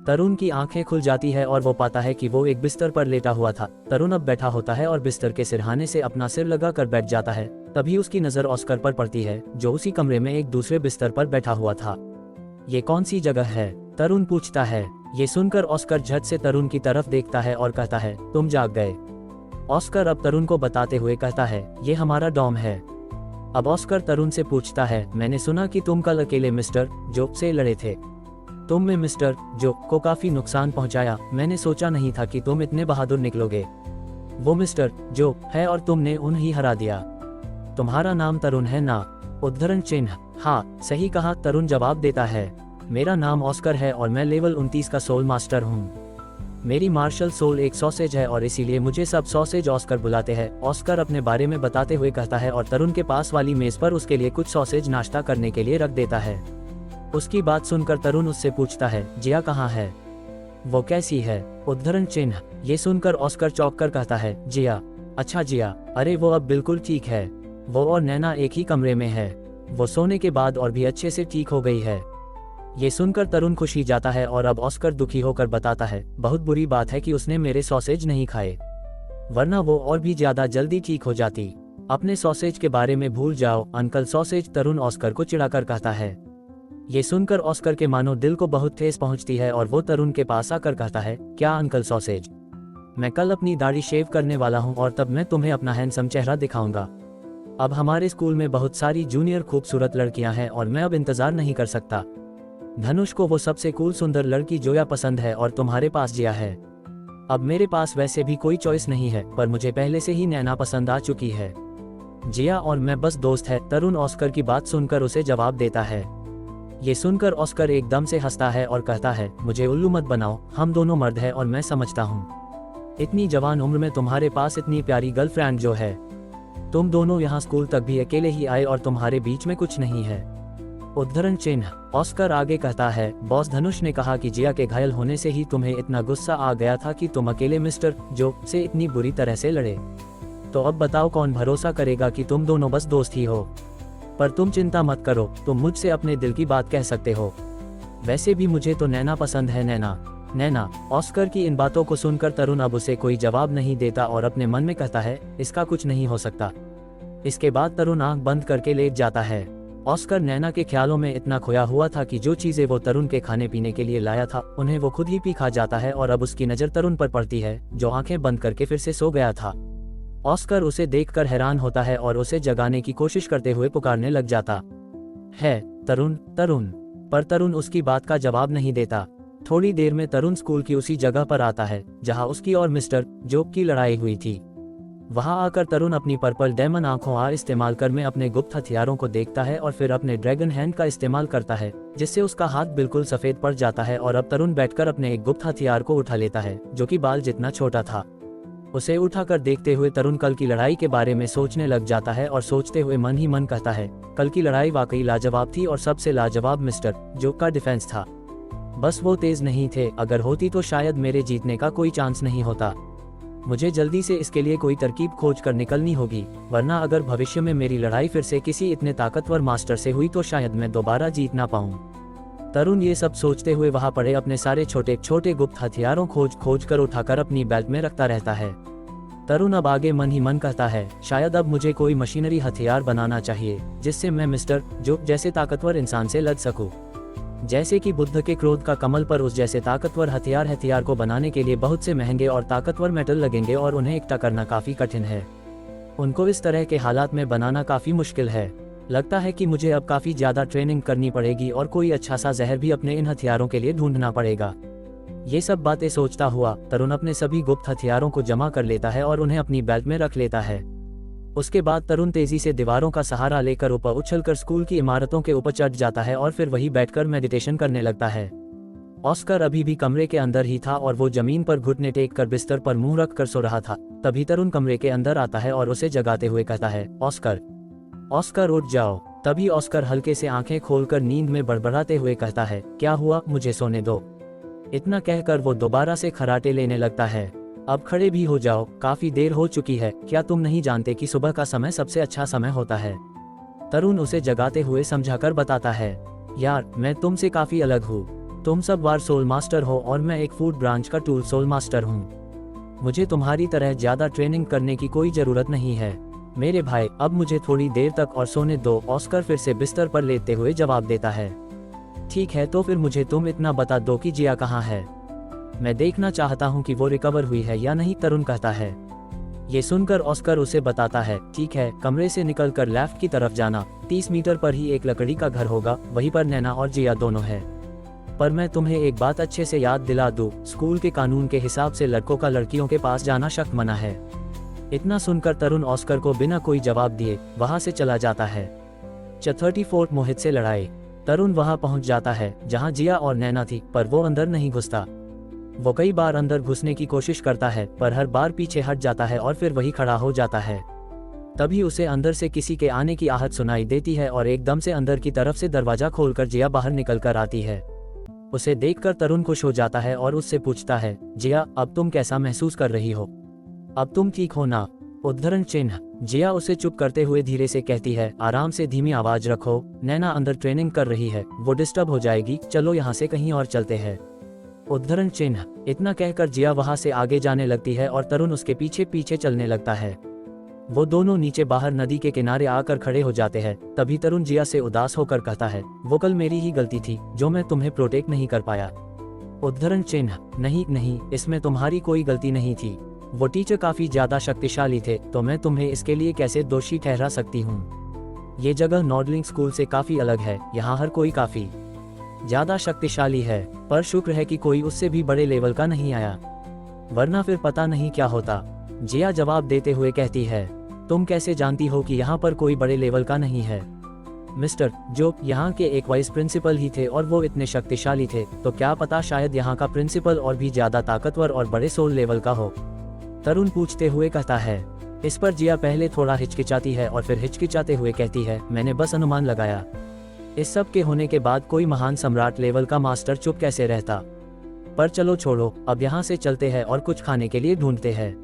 तरुण की आंखें खुल जाती है और वो पाता है कि वो एक बिस्तर पर लेटा हुआ था। तरुण अब बैठा होता है और बिस्तर के सिरहाने से अपना सिर लगाकर बैठ जाता है। तभी उसकी नजर ऑस्कर पर पड़ती है जो उसी कमरे में एक दूसरे बिस्तर पर बैठा हुआ था। ये कौन सी जगह है? तरुण पूछता है। ये सुनकर ऑस्कर झट से तरुण की तरफ देखता है और कहता है, तुम जाग गए। ऑस्कर अब तरुण को बताते हुए कहता है, ये हमारा डॉर्म है। अब ऑस्कर तरुण से पूछता है, मैंने सुना कि तुम कल अकेले मिस्टर जो से लड़े थे। तुमने मिस्टर जो को काफी नुकसान पहुंचाया। मैंने सोचा नहीं था कि तुम इतने बहादुर निकलोगे। वो मिस्टर जो है और तुमने उन्हें ही हरा दिया। तुम्हारा नाम तरुण है ना? उद्धरण चिन्ह। हाँ सही कहा, तरुण जवाब देता है। मेरा नाम ऑस्कर है और मैं लेवल 29 का सोल मास्टर हूँ। मेरी मार्शल सोल एक सॉसेज है और इसीलिए मुझे सब सॉसेज ऑस्कर बुलाते हैं। ऑस्कर अपने बारे में बताते हुए कहता है और तरुण के पास वाली मेज पर उसके लिए कुछ सॉसेज नाश्ता करने के लिए रख देता है। उसकी बात सुनकर तरुण उससे पूछता है, जिया कहाँ है? वो कैसी है? उद्धरण चिन्ह। ये सुनकर ऑस्कर चौंक कर कहता है, जिया? अच्छा जिया, अरे वो अब बिल्कुल ठीक है। वो और नैना एक ही कमरे में है। वो सोने के बाद और भी अच्छे से ठीक हो गई है। ये सुनकर तरुण खुशी जाता है और अब ऑस्कर दुखी होकर बताता है, बहुत बुरी बात है कि उसने मेरे सॉसेज नहीं खाए, वरना वो और भी ज्यादा जल्दी ठीक हो जाती। अपने सॉसेज के बारे में भूल जाओ अंकल सॉसेज, तरुण ऑस्कर को चिढ़ाकर कहता है। ये सुनकर ऑस्कर के मानो दिल को बहुत ठेस पहुंचती है और वो तरुण के पास आकर कहता है, क्या अंकल सॉसेज, मैं कल अपनी दाढ़ी शेव करने वाला हूँ और तब मैं तुम्हें अपना हैंडसम चेहरा दिखाऊंगा। अब हमारे स्कूल में बहुत सारी जूनियर खूबसूरत लड़कियां हैं और मैं अब इंतजार नहीं कर सकता। धनुष को वो सबसे कूल सुंदर लड़की जोया पसंद है और तुम्हारे पास जिया है। अब मेरे पास वैसे भी कोई चॉइस नहीं है, पर मुझे पहले से ही नैना पसंद आ चुकी है। जिया और मैं बस दोस्त है। तरुण ऑस्कर की बात सुनकर उसे जवाब देता है। ये सुनकर ऑस्कर एकदम से हंसता है और कहता है, मुझे उल्लू मत बनाओ, हम दोनों मर्द हैं और मैं समझता हूँ इतनी जवान उम्र में तुम्हारे पास इतनी प्यारी गर्लफ्रेंड जो है। तुम दोनों यहाँ स्कूल तक भी अकेले ही आए और तुम्हारे बीच में कुछ नहीं है। उद्धरण चिन्ह। ऑस्कर आगे कहता है, बॉस धनुष ने कहा कि जिया के घायल होने से ही तुम्हें इतना गुस्सा आ गया था कि तुम अकेले मिस्टर जो से इतनी बुरी तरह से लड़े। तो अब बताओ कौन भरोसा करेगा कि तुम दोनों बस दोस्त ही हो। पर तुम चिंता मत करो, तुम मुझसे अपने दिल की बात कह सकते हो। वैसे भी मुझे तो नैना पसंद है। नैना? नैना? ऑस्कर की इन बातों को सुनकर तरुण अब उसे कोई जवाब नहीं देता और अपने मन में कहता है, इसका कुछ नहीं हो सकता। इसके बाद तरुण आंख बंद करके लेट जाता है। ऑस्कर नैना के ख्यालों में इतना खोया हुआ था कि जो चीजें वो तरुण के खाने पीने के लिए लाया था उन्हें वो खुद ही पी खा जाता है और अब उसकी नजर तरुण पर पड़ती है जो आंखें बंद करके फिर से सो गया था। ऑस्कर उसे देखकर हैरान होता है और उसे जगाने की कोशिश करते हुए पुकारने लग जाता है, तरुण तरुण। पर तरुण उसकी बात का जवाब नहीं देता। थोड़ी देर में तरुण स्कूल की उसी जगह पर आता है जहां उसकी और मिस्टर जोक की लड़ाई हुई थी। वहां आकर तरुण अपनी पर्पल डायमंड आंखों आर इस्तेमाल कर में अपने गुप्त हथियारों को देखता है और फिर अपने ड्रैगन हैंड का इस्तेमाल करता है जिससे उसका हाथ बिल्कुल सफेद पड़ जाता है और अब तरुण बैठकर अपने एक गुप्त हथियार को उठा लेता है जो कि बाल जितना छोटा था। उसे उठाकर देखते हुए तरुण कल की लड़ाई के बारे में सोचने लग जाता है और सोचते हुए मन ही मन कहता है, कल की लड़ाई वाकई लाजवाब थी और सबसे लाजवाब मिस्टर जोक का डिफेंस था। बस वो तेज नहीं थे, अगर होती तो शायद मेरे जीतने का कोई चांस नहीं होता। मुझे जल्दी से इसके लिए कोई तरकीब खोज कर निकलनी होगी, वरना अगर भविष्य में मेरी लड़ाई फिर से किसी इतने ताकतवर मास्टर से हुई तो शायद मैं दोबारा जीत ना पाऊं। तरुण ये सब सोचते हुए वहां पड़े अपने सारे छोटे छोटे गुप्त हथियारों खोज कर उठाकर अपनी बेल्ट में रखता रहता है। तरुण अब आगे मन ही मन कहता है, शायद अब मुझे कोई मशीनरी हथियार बनाना चाहिए जिससे मैं मिस्टर जोक जैसे ताकतवर इंसान से लड़ सकूं। जैसे कि बुद्ध के क्रोध का कमल पर उस जैसे ताकतवर हथियार को बनाने के लिए बहुत से महंगे और ताकतवर मेटल लगेंगे और उन्हें इकट्ठा करना काफी कठिन है। उनको इस तरह के हालात में बनाना काफी मुश्किल है। लगता है कि मुझे अब काफी ज्यादा ट्रेनिंग करनी पड़ेगी और कोई अच्छा सा जहर भी अपने इन हथियारों के लिए ढूंढना पड़ेगा। ये सब बातें सोचता हुआ तरुण अपने सभी गुप्त हथियारों को जमा कर लेता है और उन्हें अपनी बेल्ट में रख लेता है। उसके बाद तरुण तेजी से दीवारों का सहारा लेकर ऊपर उछलकर स्कूल की इमारतों के ऊपर चढ़ जाता है और फिर वहीं बैठकर मेडिटेशन करने लगता है। ऑस्कर अभी भी कमरे के अंदर ही था और वो जमीन पर घुटने टेक कर बिस्तर पर मुंह रख कर सो रहा था। तभी तरुण कमरे के अंदर आता है और उसे जगाते हुए कहता है, ऑस्कर, ऑस्कर उठ जाओ। तभी ऑस्कर हल्के से आंखें खोलकर नींद में बड़बड़ाते हुए कहता है, क्या हुआ, मुझे सोने दो। इतना कहकर वो दोबारा से खर्राटे लेने लगता है। अब खड़े भी हो जाओ, काफी देर हो चुकी है, क्या तुम नहीं जानते कि सुबह का समय सबसे अच्छा समय होता है। तरुण उसे जगाते हुए समझाकर बताता है, यार मैं तुमसे काफी अलग हूँ। तुम सब वार सोल मास्टर हो और मैं एक फूड ब्रांच का टूल सोल मास्टर हूँ। मुझे तुम्हारी तरह ज्यादा ट्रेनिंग करने की कोई जरूरत नहीं है मेरे भाई, अब मुझे थोड़ी देर तक और सोने दो। ऑस्कर फिर से बिस्तर पर लेटते हुए जवाब देता है, ठीक है तो फिर मुझे तुम इतना बता दो कि जिया कहाँ है। मैं देखना चाहता हूँ कि वो रिकवर हुई है या नहीं, तरुण कहता है। ये सुनकर ऑस्कर उसे बताता है, ठीक है, कमरे से निकलकर लेफ्ट की तरफ जाना, 30 मीटर पर ही एक लकड़ी का घर होगा, वहीं पर नैना और जिया दोनों है। पर मैं तुम्हें एक बात अच्छे से याद दिला दूं, स्कूल के कानून के हिसाब से लड़कों का लड़कियों के पास जाना सख्त मना है। इतना सुनकर तरुण ऑस्कर को बिना कोई जवाब दिए वहां से चला जाता है। 34 मोहित से लड़ाई। तरुण वहां पहुंच जाता है जहां जिया और नैना थी, पर वो अंदर नहीं घुसता। वो कई बार अंदर घुसने की कोशिश करता है पर हर बार पीछे हट जाता है और फिर वही खड़ा हो जाता है। तभी उसे अंदर से किसी के आने की आहट सुनाई देती है और एकदम से अंदर की तरफ से दरवाजा खोलकर जिया बाहर निकल कर आती है। उसे देखकर तरुण खुश हो जाता है और उससे पूछता है, जिया अब तुम कैसा महसूस कर रही हो, अब तुम ठीक हो ना। उद्धरण चिन्ह। जिया उसे चुप करते हुए धीरे से कहती है, आराम से धीमी आवाज रखो, नैना अंदर ट्रेनिंग कर रही है, वो डिस्टर्ब हो जाएगी, चलो यहाँ से कहीं और चलते हैं। उद्धरण चिन्ह। इतना कहकर जिया वहां से आगे जाने लगती है और तरुण उसके पीछे पीछे चलने लगता है। वो दोनों नीचे बाहर नदी के किनारे आकर खड़े हो जाते हैं। तभी तरुण जिया से उदास होकर कहता है, वो कल मेरी ही गलती थी जो मैं तुम्हें प्रोटेक्ट नहीं कर पाया। उद्धरण चिन्ह। नहीं नहीं, इसमें तुम्हारी कोई गलती नहीं थी, वो टीचर काफी ज्यादा शक्तिशाली थे, तो मैं तुम्हें इसके लिए कैसे दोषी ठहरा सकती हूँ। ये जगह नॉर्डलिंग स्कूल से काफी अलग है, यहाँ हर कोई काफी ज्यादा शक्तिशाली है, पर शुक्र है कि कोई उससे भी बड़े लेवल का नहीं आया, वरना फिर पता नहीं क्या होता। जिया जवाब देते हुए कहती है, तुम कैसे जानती हो कि यहाँ पर कोई बड़े लेवल का नहीं है। मिस्टर जो यहाँ के एक वाइस प्रिंसिपल ही थे और वो इतने शक्तिशाली थे, तो क्या पता शायद यहाँ का प्रिंसिपल और भी ज्यादा ताकतवर और बड़े सोल लेवल का हो। तरुण पूछते हुए कहता है। इस पर जिया पहले थोड़ा हिचकिचाती है और फिर हिचकिचाते हुए कहती है, मैंने बस अनुमान लगाया। इस सब के होने के बाद कोई महान सम्राट लेवल का मास्टर चुप कैसे रहता। पर चलो छोड़ो, अब यहाँ से चलते हैं और कुछ खाने के लिए ढूंढते हैं।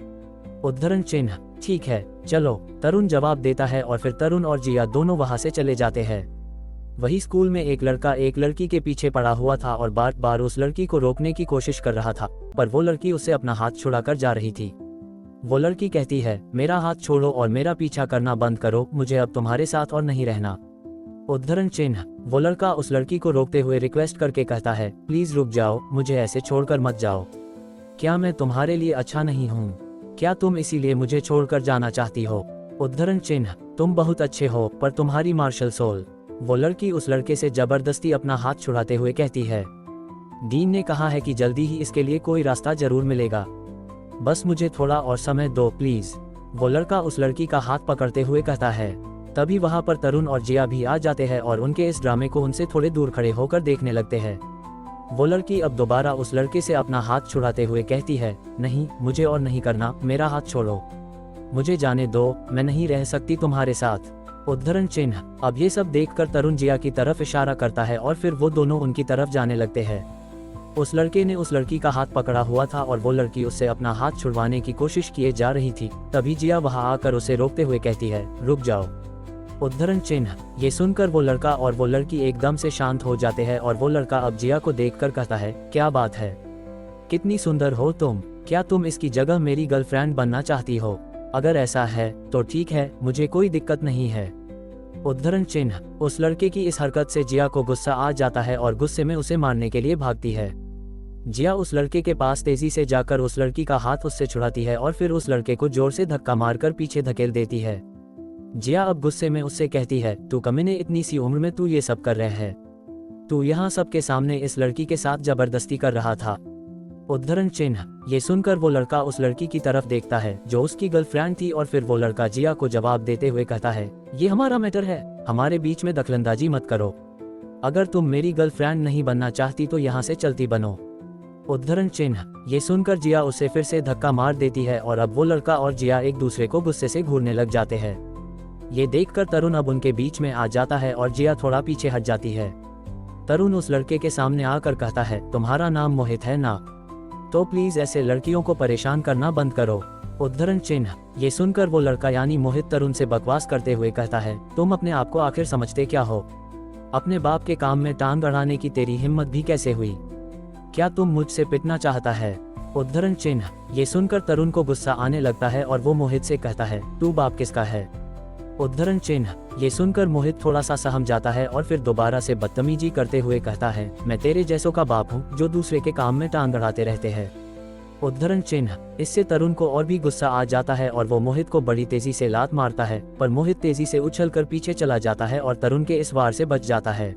उद्धरण चिन्ह। ठीक है चलो, तरुण जवाब देता है और फिर तरुण और जिया दोनों वहां से चले जाते हैं। वही स्कूल में एक लड़का एक लड़की के पीछे पड़ा हुआ था और बार बार उस लड़की को रोकने की कोशिश कर रहा था, पर वो लड़की उससे अपना हाथ छुड़ाकर जा रही थी। वो लड़की कहती है, मेरा हाथ छोड़ो और मेरा पीछा करना बंद करो, मुझे अब तुम्हारे साथ और नहीं रहना। उद्धरण चिन्ह। वो लड़का उस लड़की को रोकते हुए रिक्वेस्ट करके कहता है, प्लीज रुक जाओ, मुझे ऐसे छोड़कर मत जाओ। क्या मैं तुम्हारे लिए अच्छा नहीं हूँ? क्या तुम इसीलिए मुझे छोड़कर जाना चाहती हो? उद्धरण चिन्ह। तुम बहुत अच्छे हो, पर तुम्हारी मार्शल सोल। वो लड़की उस लड़के से जबरदस्ती अपना हाथ छुड़ाते हुए कहती है, डीन ने कहा है कि जल्दी ही इसके लिए कोई रास्ता जरूर मिलेगा, बस मुझे थोड़ा और समय दो प्लीज। वो लड़का उस लड़की का हाथ पकड़ते हुए कहता है। तभी वहां पर तरुण और जिया भी आ जाते हैं और उनके इस ड्रामे को उनसे थोड़े दूर खड़े होकर देखने लगते हैं। वो लड़की अब दोबारा उस लड़के से अपना हाथ छुड़ाते हुए कहती है, नहीं मुझे और नहीं करना, मेरा हाथ छोड़ो, मुझे जाने दो, मैं नहीं रह सकती तुम्हारे साथ। उद्धरण चिन्ह। अब ये सब देखकर तरुण जिया की तरफ इशारा करता है और फिर वो दोनों उनकी तरफ जाने लगते हैं। उस लड़के ने उस लड़की का हाथ पकड़ा हुआ था और वो लड़की उससे अपना हाथ छुड़वाने की कोशिश किए जा रही थी। तभी जिया वहां आकर उसे रोकते हुए कहती है, रुक जाओ। उद्धरण चिन्ह। ये सुनकर वो लड़का और वो लड़की एकदम से शांत हो जाते हैं और वो लड़का अब जिया को देखकर कहता है, क्या बात है, कितनी सुंदर हो तुम, क्या तुम इसकी जगह मेरी गर्लफ्रेंड बनना चाहती हो? अगर ऐसा है तो ठीक है, मुझे कोई दिक्कत नहीं है। उद्धरण चिन्ह। उस लड़के की इस हरकत से जिया को गुस्सा आ जाता है और गुस्से में उसे मारने के लिए भागती है। जिया उस लड़के के पास तेजी से जाकर उस लड़की का हाथ उससे छुड़ाती है और फिर उस लड़के को जोर से धक्का मारकर पीछे धकेल देती है। जिया अब गुस्से में उससे कहती है, तू कमीने, इतनी सी उम्र में तू ये सब कर रहे है, तू यहाँ सबके सामने इस लड़की के साथ जबरदस्ती कर रहा था। उद्धरण चिन्ह। ये सुनकर वो लड़का उस लड़की की तरफ देखता है जो उसकी गर्लफ्रेंड थी और फिर वो लड़का जिया को जवाब देते हुए कहता है, ये हमारा मैटर है, हमारे बीच में दखलंदाजी मत करो। अगर तुम मेरी गर्लफ्रेंड नहीं बनना चाहती तो यहाँ से चलती बनो। उद्धरण चिन्ह। ये सुनकर जिया उसे फिर से धक्का मार देती है और अब वो लड़का और जिया एक दूसरे को गुस्से से घूरने लग जाते हैं। ये देखकर तरुण अब उनके बीच में आ जाता है और जिया थोड़ा पीछे हट जाती है। तरुण उस लड़के के सामने आकर कहता है, तुम्हारा नाम मोहित है ना? तो प्लीज ऐसे लड़कियों को परेशान करना बंद करो। उद्धरण चिन्ह। ये सुनकर वो लड़का यानी मोहित तरुण से बकवास करते हुए कहता है, तुम अपने आप को आखिर समझते क्या हो? अपने बाप के काम में टांग अड़ाने की तेरी हिम्मत भी कैसे हुई? क्या तुम मुझसे पिटना चाहता है? उद्धरण चिन्ह। ये सुनकर तरुण को गुस्सा आने लगता है और वो मोहित से कहता है, तू बाप किसका है? उद्धरण चिन्ह। ये सुनकर मोहित थोड़ा सा सहम जाता है और फिर दोबारा से बदतमीजी करते हुए कहता है, मैं तेरे जैसों का बाप हूँ जो दूसरे के काम में टांग अड़ाते रहते हैं। उद्धरण चिन्ह। इससे तरुण को और भी गुस्सा आ जाता है और वो मोहित को बड़ी तेजी से लात मारता है, पर मोहित तेजी से उछलकर पीछे चला जाता है और तरुण के इस वार से बच जाता है।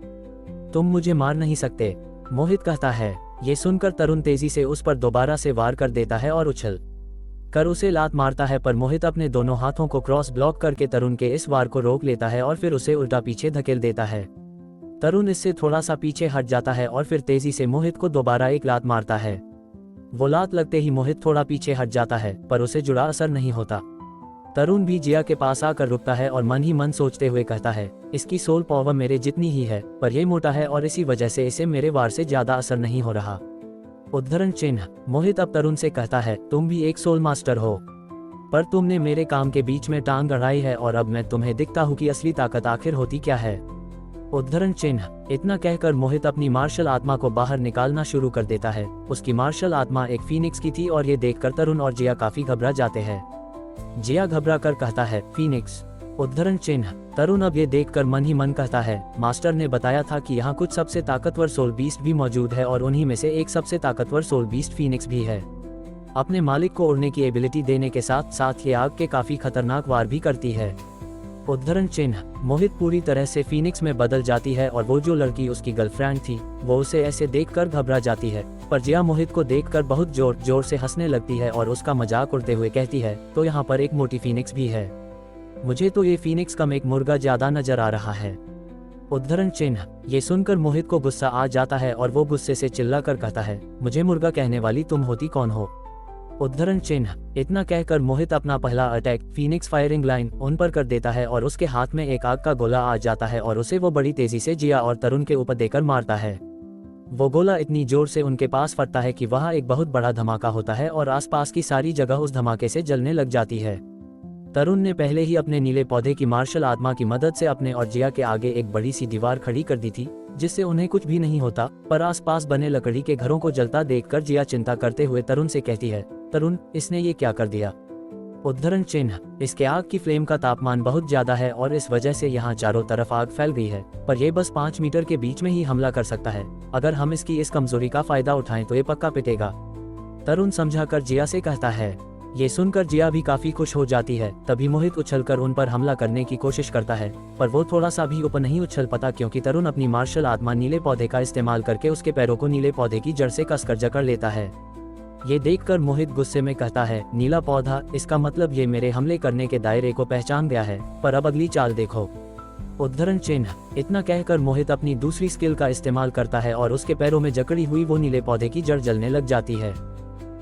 तुम मुझे मार नहीं सकते, मोहित कहता है। ये सुनकर तरुण तेजी से उस पर दोबारा से वार कर देता है और उछल कर उसे लात मारता है, पर मोहित अपने दोनों हाथों को क्रॉस ब्लॉक करके तरुण के इस वार को रोक लेता है और फिर उसे उल्टा पीछे धकेल देता है। तरुण इससे थोड़ा सा पीछे हट जाता है और फिर तेजी से मोहित को दोबारा एक लात मारता है। वो लात लगते ही मोहित थोड़ा पीछे हट जाता है, पर उसे जुड़ा असर नहीं होता। तरुण भी जिया के पास आकर रुकता है और मन ही मन सोचते हुए कहता है, इसकी सोल पावर मेरे जितनी ही है, पर यह मोटा है और इसी वजह से इसे मेरे वार से ज्यादा असर नहीं हो रहा। उद्धरण चिन्ह। मोहित अब तरुण से कहता है, तुम भी एक सोल मास्टर हो, पर तुमने मेरे काम के बीच में टांग अड़ाई है और अब मैं तुम्हें दिखता हूँ कि असली ताकत आखिर होती क्या है। उद्धरण चिन्ह। इतना कहकर मोहित अपनी मार्शल आत्मा को बाहर निकालना शुरू कर देता है। उसकी मार्शल आत्मा एक फीनिक्स की थी और ये देखकर तरुण और जिया काफी घबरा जाते हैं। जिया घबरा कर कहता है, फीनिक्स? उद्धरण चिन्ह। तरुण अब ये देखकर मन ही मन कहता है, मास्टर ने बताया था कि यहाँ कुछ सबसे ताकतवर सोल बीस्ट भी मौजूद है और उन्हीं में से एक सबसे ताकतवर सोल बीस्ट फीनिक्स भी है। अपने मालिक को उड़ने की एबिलिटी देने के साथ साथ ये आग के काफी खतरनाक वार भी करती है। उद्धरण चिन्ह। मोहित पूरी तरह से फीनिक्स में बदल जाती है और वो जो लड़की उसकी गर्लफ्रेंड थी वो उसे ऐसे देखकर घबरा जाती है, पर जिया मोहित को देखकर बहुत जोर जोर से हंसने लगती है और उसका मजाक उड़ते हुए कहती है, तो यहाँ पर एक मोटी फीनिक्स भी है। मुझे तो ये फीनिक्स कम एक मुर्गा ज्यादा नजर आ रहा है। उद्धरण चिन्ह। ये सुनकर मोहित को गुस्सा आ जाता है और वो गुस्से से चिल्लाकर कहता है, मुझे मुर्गा कहने वाली तुम होती कौन हो? उद्धरण चिन्ह। इतना कहकर मोहित अपना पहला अटैक फीनिक्स फायरिंग लाइन उन पर कर देता है और उसके हाथ में एक आग का गोला आ जाता है और उसे वो बड़ी तेजी से जिया और तरुण के ऊपर देकर मारता है। वो गोला इतनी जोर से उनके पास फटता है कि वहाँ एक बहुत बड़ा धमाका होता है और आसपास की सारी जगह उस धमाके से जलने लग जाती है। तरुण ने पहले ही अपने नीले पौधे की मार्शल आत्मा की मदद से अपने और जिया के आगे एक बड़ी सी दीवार खड़ी कर दी थी, जिससे उन्हें कुछ भी नहीं होता, पर आसपास बने लकड़ी के घरों को जलता देखकर जिया चिंता करते हुए तरुण से कहती है, तरुण, इसने ये क्या कर दिया? उद्धरण चिन्ह। इसके आग की फ्लेम का तापमान बहुत ज्यादा है और इस वजह से यहाँ चारों तरफ आग फैल गई है, पर यह बस 5 मीटर के बीच में ही हमला कर सकता है। अगर हम इसकी इस कमजोरी का फायदा उठाएं तो ये पक्का पिटेगा। तरुण समझाकर जिया से कहता है। ये सुनकर जिया भी काफी खुश हो जाती है। तभी मोहित उछलकर उन पर हमला करने की कोशिश करता है, पर वो थोड़ा सा भी ऊपर नहीं उछल पाता क्योंकि तरुण अपनी मार्शल आत्मा नीले पौधे का इस्तेमाल करके उसके पैरों को नीले पौधे की जड़ से कसकर जकड़ लेता है। ये देखकर मोहित गुस्से में कहता है, नीला पौधा, इसका मतलब ये मेरे हमले करने के दायरे को पहचान गया है, पर अब अगली चाल देखो। उद्धरण चिन्ह। इतना कहकर मोहित अपनी दूसरी स्किल का इस्तेमाल करता है और उसके पैरों में जकड़ी हुई वो नीले पौधे की जड़ जलने लग जाती है।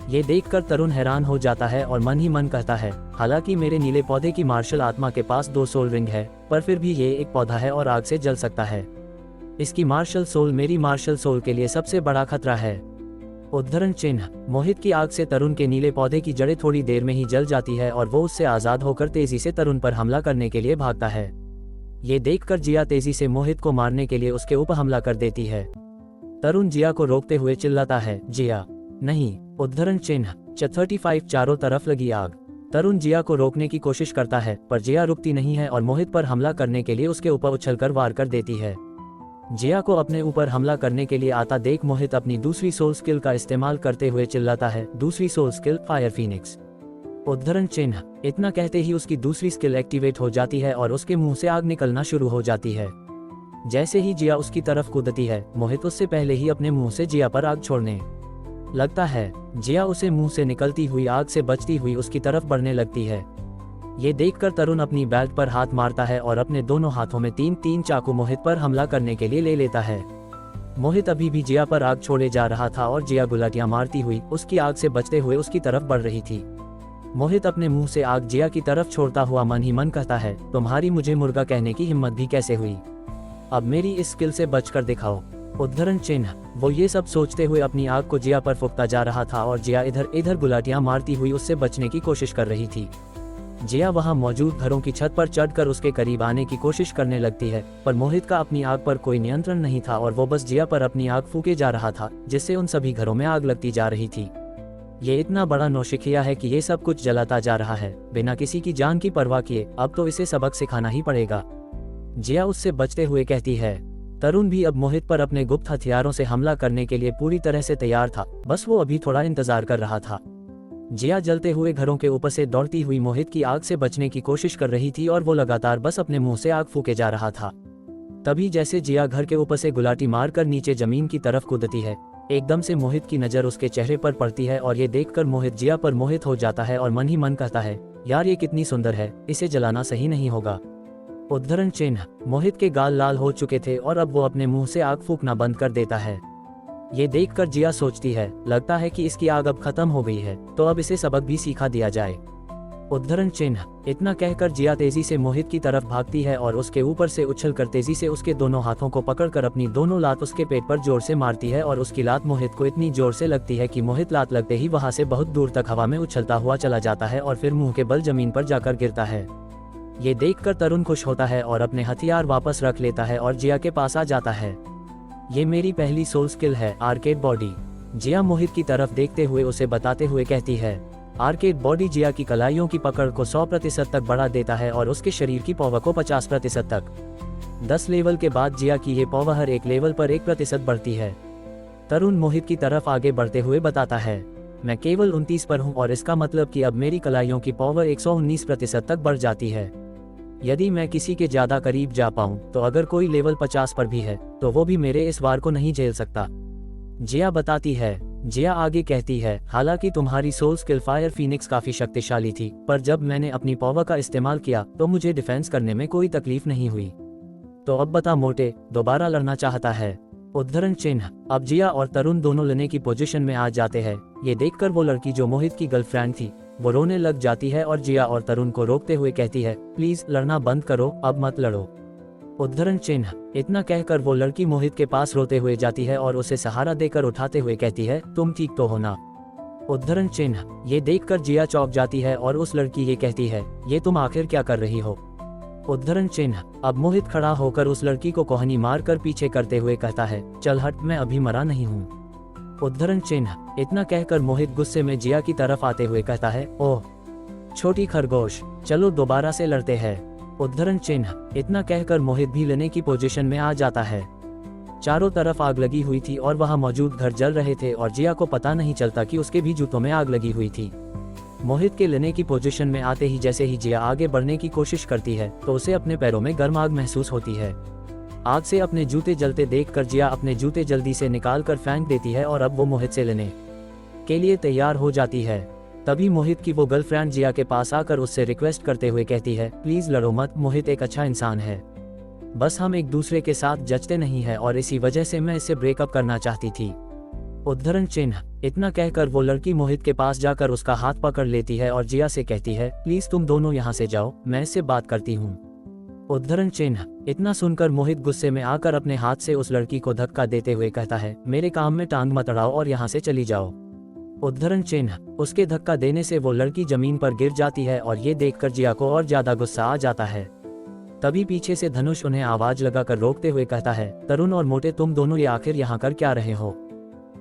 ये देखकर तरुण हैरान हो जाता है और मन ही मन कहता है, हालांकि मेरे नीले पौधे की मार्शल आत्मा के पास 2 सोल रिंग है, पर फिर भी ये एक पौधा है और आग से जल सकता है। इसकी मार्शल सोल मेरी मार्शल सोल के लिए सबसे बड़ा खतरा है। उद्धरण चिन्ह। मोहित की आग से तरुण के नीले पौधे की जड़ें थोड़ी देर में ही जल जाती है और वो उससे आजाद होकर तेजी से तरुण पर हमला करने के लिए भागता है। ये देखकर जिया तेजी से मोहित को मारने के लिए उसके ऊपर हमला कर देती है। तरुण जिया को रोकते हुए चिल्लाता है, जिया नहीं। उद्धरण चिन्ह। 35 चारों तरफ लगी आग। तरुण जिया को रोकने की कोशिश करता है, पर जिया रुकती नहीं है और मोहित पर हमला करने के लिए उसके ऊपर उछलकर वार कर देती है। जिया को अपने ऊपर हमला करने के लिए आता देख मोहित अपनी दूसरी सोल स्किल का इस्तेमाल करते हुए चिल्लाता है, दूसरी सोल स्किल फायर फीनिक्स। उद्धरण चिन्ह। इतना कहते ही उसकी दूसरी स्किल एक्टिवेट हो जाती है और उसके मुंह से आग निकलना शुरू हो जाती है। जैसे ही जिया उसकी तरफ कूदती है, मोहित उससे पहले ही अपने मुंह से जिया पर आग छोड़ने लगता है। जिया उसे मुंह से निकलती हुई आग से बचती हुई उसकी तरफ बढ़ने लगती है। ये देखकर तरुण अपनी बेल्ट पर हाथ मारता है और अपने दोनों हाथों में 3-3 चाकू मोहित पर हमला करने के लिए ले लेता है। मोहित अभी भी जिया पर आग छोड़े जा रहा था और जिया गुलाटियां मारती हुई उसकी आग से बचते हुए उसकी तरफ बढ़ रही थी। मोहित अपने मुंह से आग जिया की तरफ छोड़ता हुआ मन ही मन कहता है, तुम्हारी मुझे मुर्गा कहने की हिम्मत भी कैसे हुई, अब मेरी इस स्किल से बचकर दिखाओ। उद्धरण चिन्ह। वो ये सब सोचते हुए अपनी आग को जिया पर फूंकता जा रहा था और जिया इधर इधर गुलाटियां मारती हुई उससे बचने की कोशिश कर रही थी। जिया वहां मौजूद घरों की छत पर चढ़कर उसके करीब आने की कोशिश करने लगती है, पर मोहित का अपनी आग पर कोई नियंत्रण नहीं था और वो बस जिया पर अपनी आग फूके जा रहा था, जिससे उन सभी घरों में आग लगती जा रही थी। ये इतना बड़ा नौशिखिया है कि ये सब कुछ जलाता जा रहा है बिना किसी की जान की परवाह किए, अब तो इसे सबक सिखाना ही पड़ेगा। जिया उससे बचते हुए कहती है। तरुण भी अब मोहित पर अपने गुप्त हथियारों से हमला करने के लिए पूरी तरह से तैयार था, बस वो अभी थोड़ा इंतजार कर रहा था। जिया जलते हुए घरों के ऊपर से दौड़ती हुई मोहित की आग से बचने की कोशिश कर रही थी और वो लगातार बस अपने मुंह से आग फूके जा रहा था। तभी जैसे जिया घर के ऊपर से गुलाटी मारकर नीचे जमीन की तरफ कूदती है, एकदम से मोहित की नजर उसके चेहरे पर पड़ती है और ये देखकर मोहित जिया पर मोहित हो जाता है और मन ही मन कहता है, यार ये कितनी सुंदर है, इसे जलाना सही नहीं होगा। उद्धरण चिन्ह। मोहित के गाल लाल हो चुके थे और अब वो अपने मुंह से आग फूकना बंद कर देता है। ये देखकर जिया सोचती है, लगता है कि इसकी आग अब खत्म हो गई है, तो अब इसे सबक भी सिखा दिया जाए। उद्धरण चिन्ह। इतना कहकर जिया तेजी से मोहित की तरफ भागती है और उसके ऊपर से उछलकर तेजी से उसके दोनों हाथों को पकड़कर अपनी दोनों लात उसके पेट पर जोर से मारती है और उसकी लात मोहित को इतनी जोर से लगती है कि मोहित लात लगते ही वहां से बहुत दूर तक हवा में उछलता हुआ चला जाता है और फिर मुंह के बल जमीन पर जाकर गिरता है। ये देखकर तरुण खुश होता है और अपने हथियार वापस रख लेता है और जिया के पास आ जाता है। ये मेरी पहली सोल स्किल है, आर्केड बॉडी। जिया मोहित की तरफ देखते हुए उसे बताते हुए कहती है। आर्केड बॉडी जिया की कलाइयों की पकड़ को 100% तक बढ़ा देता है और उसके शरीर की पावर को 50% तक। 10 लेवल के बाद जिया की ये पावर हर एक लेवल पर 1% बढ़ती है। तरुण मोहित की तरफ आगे बढ़ते हुए बताता है, मैं केवल 29 पर हूँ और इसका मतलब कि अब मेरी कलाइयों की पावर 119% तक बढ़ जाती है। यदि मैं किसी के ज्यादा करीब जा पाऊं तो अगर कोई लेवल 50 पर भी है तो वो भी मेरे इस वार को नहीं झेल सकता। जिया बताती है। जिया आगे कहती है, हालांकि तुम्हारी सोल स्किल फायर फीनिक्स काफी शक्तिशाली थी, पर जब मैंने अपनी पावर का इस्तेमाल किया तो मुझे डिफेंस करने में कोई तकलीफ नहीं हुई। तो अब बता मोटे, दोबारा लड़ना चाहता है? उद्धरण चिन्ह। अब जिया और तरुण दोनों लेने की पोजीशन में आ जाते हैं। ये देखकर वो लड़की जो मोहित की गर्लफ्रेंड थी वो रोने लग जाती है और जिया और तरुण को रोकते हुए कहती है, प्लीज लड़ना बंद करो, अब मत लड़ो। उद्धरण चिन्ह। इतना कहकर वो लड़की मोहित के पास रोते हुए जाती है और उसे सहारा देकर उठाते हुए कहती है, तुम ठीक तो हो ना? उद्धरण चिन्ह। ये देखकर जिया चौंक जाती है और उस लड़की ये कहती है, ये तुम आखिर क्या कर रही हो? उद्धरण चिन्ह। अब मोहित खड़ा होकर उस लड़की को कोहनी मारकर पीछे करते हुए कहता है, चल हट, मैं अभी मरा नहीं हूँ। उद्धरण चिन्ह। इतना कहकर मोहित गुस्से में जिया की तरफ आते हुए कहता है, ओह छोटी खरगोश, चलो दोबारा से लड़ते हैं। उद्धरण चिन्ह। इतना कहकर मोहित भी लेने की पोजीशन में आ जाता है। चारों तरफ आग लगी हुई थी और वहां मौजूद घर जल रहे थे और जिया को पता नहीं चलता कि उसके भी जूतों में आग लगी हुई थी। मोहित के लेने की पोजीशन में आते ही जैसे ही जिया आगे बढ़ने की कोशिश करती है तो उसे अपने पैरों में गर्म आग महसूस होती है। आग से अपने जूते जलते देखकर जिया अपने जूते जल्दी से निकालकर फेंक देती है और अब वो मोहित से लेने के लिए तैयार हो जाती है। तभी मोहित की वो गर्लफ्रेंड जिया के पास आकर उससे रिक्वेस्ट करते हुए कहती है, प्लीज लड़ो मत, मोहित एक अच्छा इंसान है, बस हम एक दूसरे के साथ जचते नहीं है और इसी वजह से मैं इससे ब्रेकअप करना चाहती थी। उद्धरण चिन्ह। इतना कहकर वो लड़की मोहित के पास जाकर उसका हाथ पकड़ लेती है और जिया से कहती है, प्लीज तुम दोनों यहाँ से जाओ, मैं इससे बात करती हूँ। उद्धरण चिन्ह। इतना सुनकर मोहित गुस्से में आकर अपने हाथ से उस लड़की को धक्का देते हुए कहता है, मेरे काम में टांग मत अड़ाओ और यहाँ से चली जाओ। उद्धरण चिन्ह। उसके धक्का देने से वो लड़की जमीन पर गिर जाती है और ये देखकर जिया को और ज्यादा गुस्सा आ जाता है। तभी पीछे से धनुष उन्हें आवाज लगाकर रोकते हुए कहता है, तरुण और मोटे, तुम दोनों ये आखिर यहाँ कर क्या रहे हो?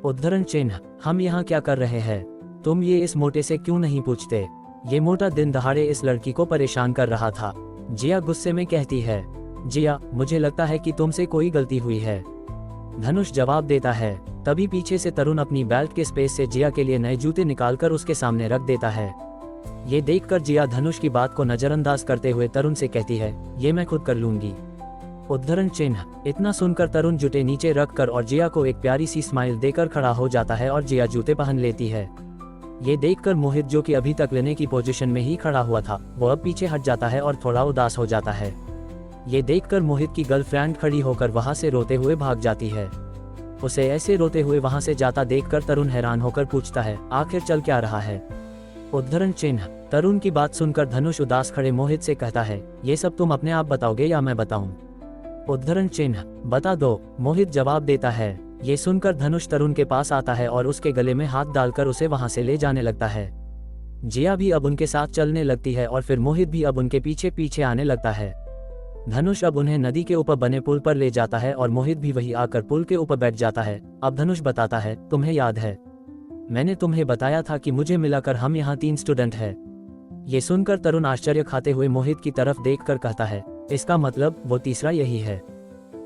उद्धरण चिन्ह। हम यहाँ क्या कर रहे हैं? तुम ये इस मोटे से क्यों नहीं पूछते? ये मोटा दिन दहाड़े इस लड़की को परेशान कर रहा था। जिया गुस्से में कहती है, जिया मुझे लगता है कि तुमसे कोई गलती हुई है। धनुष जवाब देता है। तभी पीछे से तरुण अपनी बेल्ट के स्पेस से जिया के लिए नए जूते निकालकर उसके सामने रख देता है। ये देखकर जिया धनुष की बात को नजरअंदाज करते हुए तरुण से कहती है, ये मैं खुद कर लूंगी। उद्धरण चिन्ह। इतना सुनकर तरुण जूते नीचे रखकर और जिया को एक प्यारी सी स्माइल देकर खड़ा हो जाता है और जिया जूते पहन लेती है। ये देखकर मोहित, जो कि अभी तक लेने की पोजीशन में ही खड़ा हुआ था, वो अब पीछे हट जाता है और थोड़ा उदास हो जाता है। ये देखकर मोहित की गर्लफ्रेंड खड़ी होकर वहां से रोते हुए भाग जाती है। उसे ऐसे रोते हुए वहां से जाता देखकर तरुण हैरान होकर पूछता है, आखिर चल क्या रहा है? उद्धरण चिन्ह। तरुण की बात सुनकर धनुष उदास खड़े मोहित से कहता है, ये सब तुम अपने आप बताओगे या मैं बताऊं? उद्धरण चिन्ह। बता दो, मोहित जवाब देता है। ये सुनकर धनुष तरुण के पास आता है और उसके गले में हाथ डालकर उसे वहां से ले जाने लगता है। जिया भी अब उनके साथ चलने लगती है और फिर मोहित भी अब उनके पीछे पीछे आने लगता है। धनुष अब उन्हें नदी के ऊपर बने पुल पर ले जाता है और मोहित भी वही आकर पुल के ऊपर बैठ जाता है। अब धनुष बताता है, तुम्हें याद है, मैंने तुम्हें बताया था कि मुझे मिलाकर हम यहाँ 3 स्टूडेंट हैं। ये सुनकर तरुण आश्चर्य खाते हुए मोहित की तरफ देखकर कहता है, इसका मतलब वो तीसरा यही है?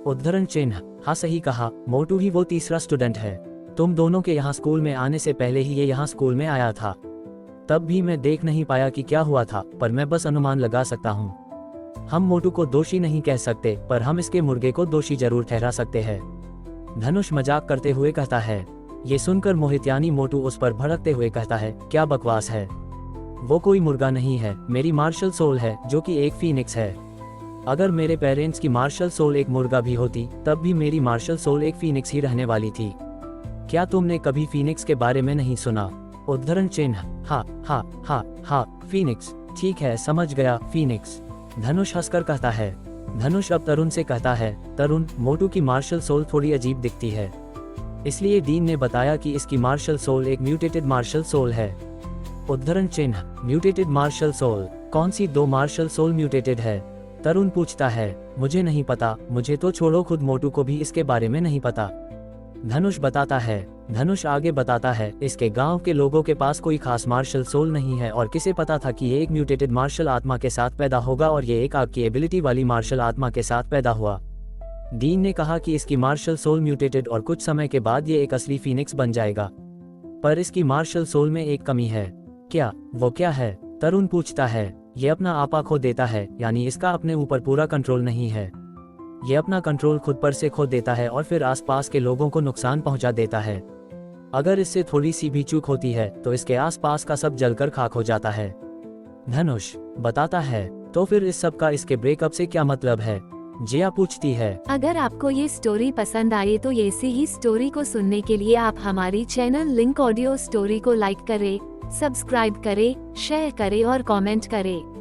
उद्धरण चिन्ह। हाँ, सही कहा, मोटू ही वो तीसरा स्टूडेंट है। तुम दोनों के यहाँ स्कूल में आने से पहले ही ये यहाँ स्कूल में आया था। तब भी मैं देख नहीं पाया कि क्या हुआ था, पर मैं बस अनुमान लगा सकता हूँ। हम मोटू को दोषी नहीं कह सकते, पर हम इसके मुर्गे को दोषी जरूर ठहरा सकते हैं। धनुष मजाक करते हुए कहता है। ये सुनकर मोहित यानी मोटू उस पर भड़कते हुए कहता है, क्या बकवास है, वो कोई मुर्गा नहीं है, मेरी मार्शल सोल है, जो कि एक फीनिक्स है। अगर मेरे पेरेंट्स की मार्शल सोल एक मुर्गा भी होती, तब भी मेरी मार्शल सोल एक फीनिक्स ही रहने वाली थी। क्या तुमने कभी फीनिक्स के बारे में नहीं सुना? उद्धरण चिन्ह। हाँ हाँ हाँ हाँ, फीनिक्स, ठीक है, समझ गया, फीनिक्स। धनुष हंसकर कहता है। धनुष अब तरुण से कहता है, तरुण, मोटू की मार्शल सोल थोड़ी अजीब दिखती है, इसलिए डीन ने बताया कि इसकी मार्शल सोल एक म्यूटेटेड मार्शल सोल है। उद्धरण चिन्ह। Mutated martial soul? कौन सी 2 मार्शल सोल म्यूटेटेड है? तरुण पूछता है। मुझे नहीं पता, मुझे तो छोड़ो, खुद मोटू को भी इसके बारे में नहीं पता। धनुष बताता है। धनुष आगे बताता है, इसके गांव के लोगों के पास कोई खास मार्शल सोल नहीं है और किसे पता था कि ये एक म्यूटेटेड मार्शल आत्मा के साथ पैदा होगा और ये एक आग की एबिलिटी वाली मार्शल आत्मा के साथ पैदा हुआ। डीन ने कहा कि इसकी मार्शल सोल म्यूटेटेड और कुछ समय के बाद ये एक असली फीनिक्स बन जाएगा। पर इसकी मार्शल सोल में एक कमी है। क्या? वो क्या है? तरुण पूछता है। ये अपना आपा खो देता है, यानी इसका अपने ऊपर पूरा कंट्रोल नहीं है। ये अपना कंट्रोल खुद पर से खो देता है और फिर आसपास के लोगों को नुकसान पहुंचा देता है। अगर इससे थोड़ी सी भी चूक होती है तो इसके आसपास का सब जलकर खाक हो जाता है। धनुष बताता है। तो फिर इस सब का इसके ब्रेकअप से क्या मतलब है? जिया पूछती है। अगर आपको ये स्टोरी पसंद आए तो ऐसी ही स्टोरी को सुनने के लिए आप हमारी चैनल लिंक ऑडियो स्टोरी को लाइक करें, सब्सक्राइब करें, शेयर करें और कमेंट करें।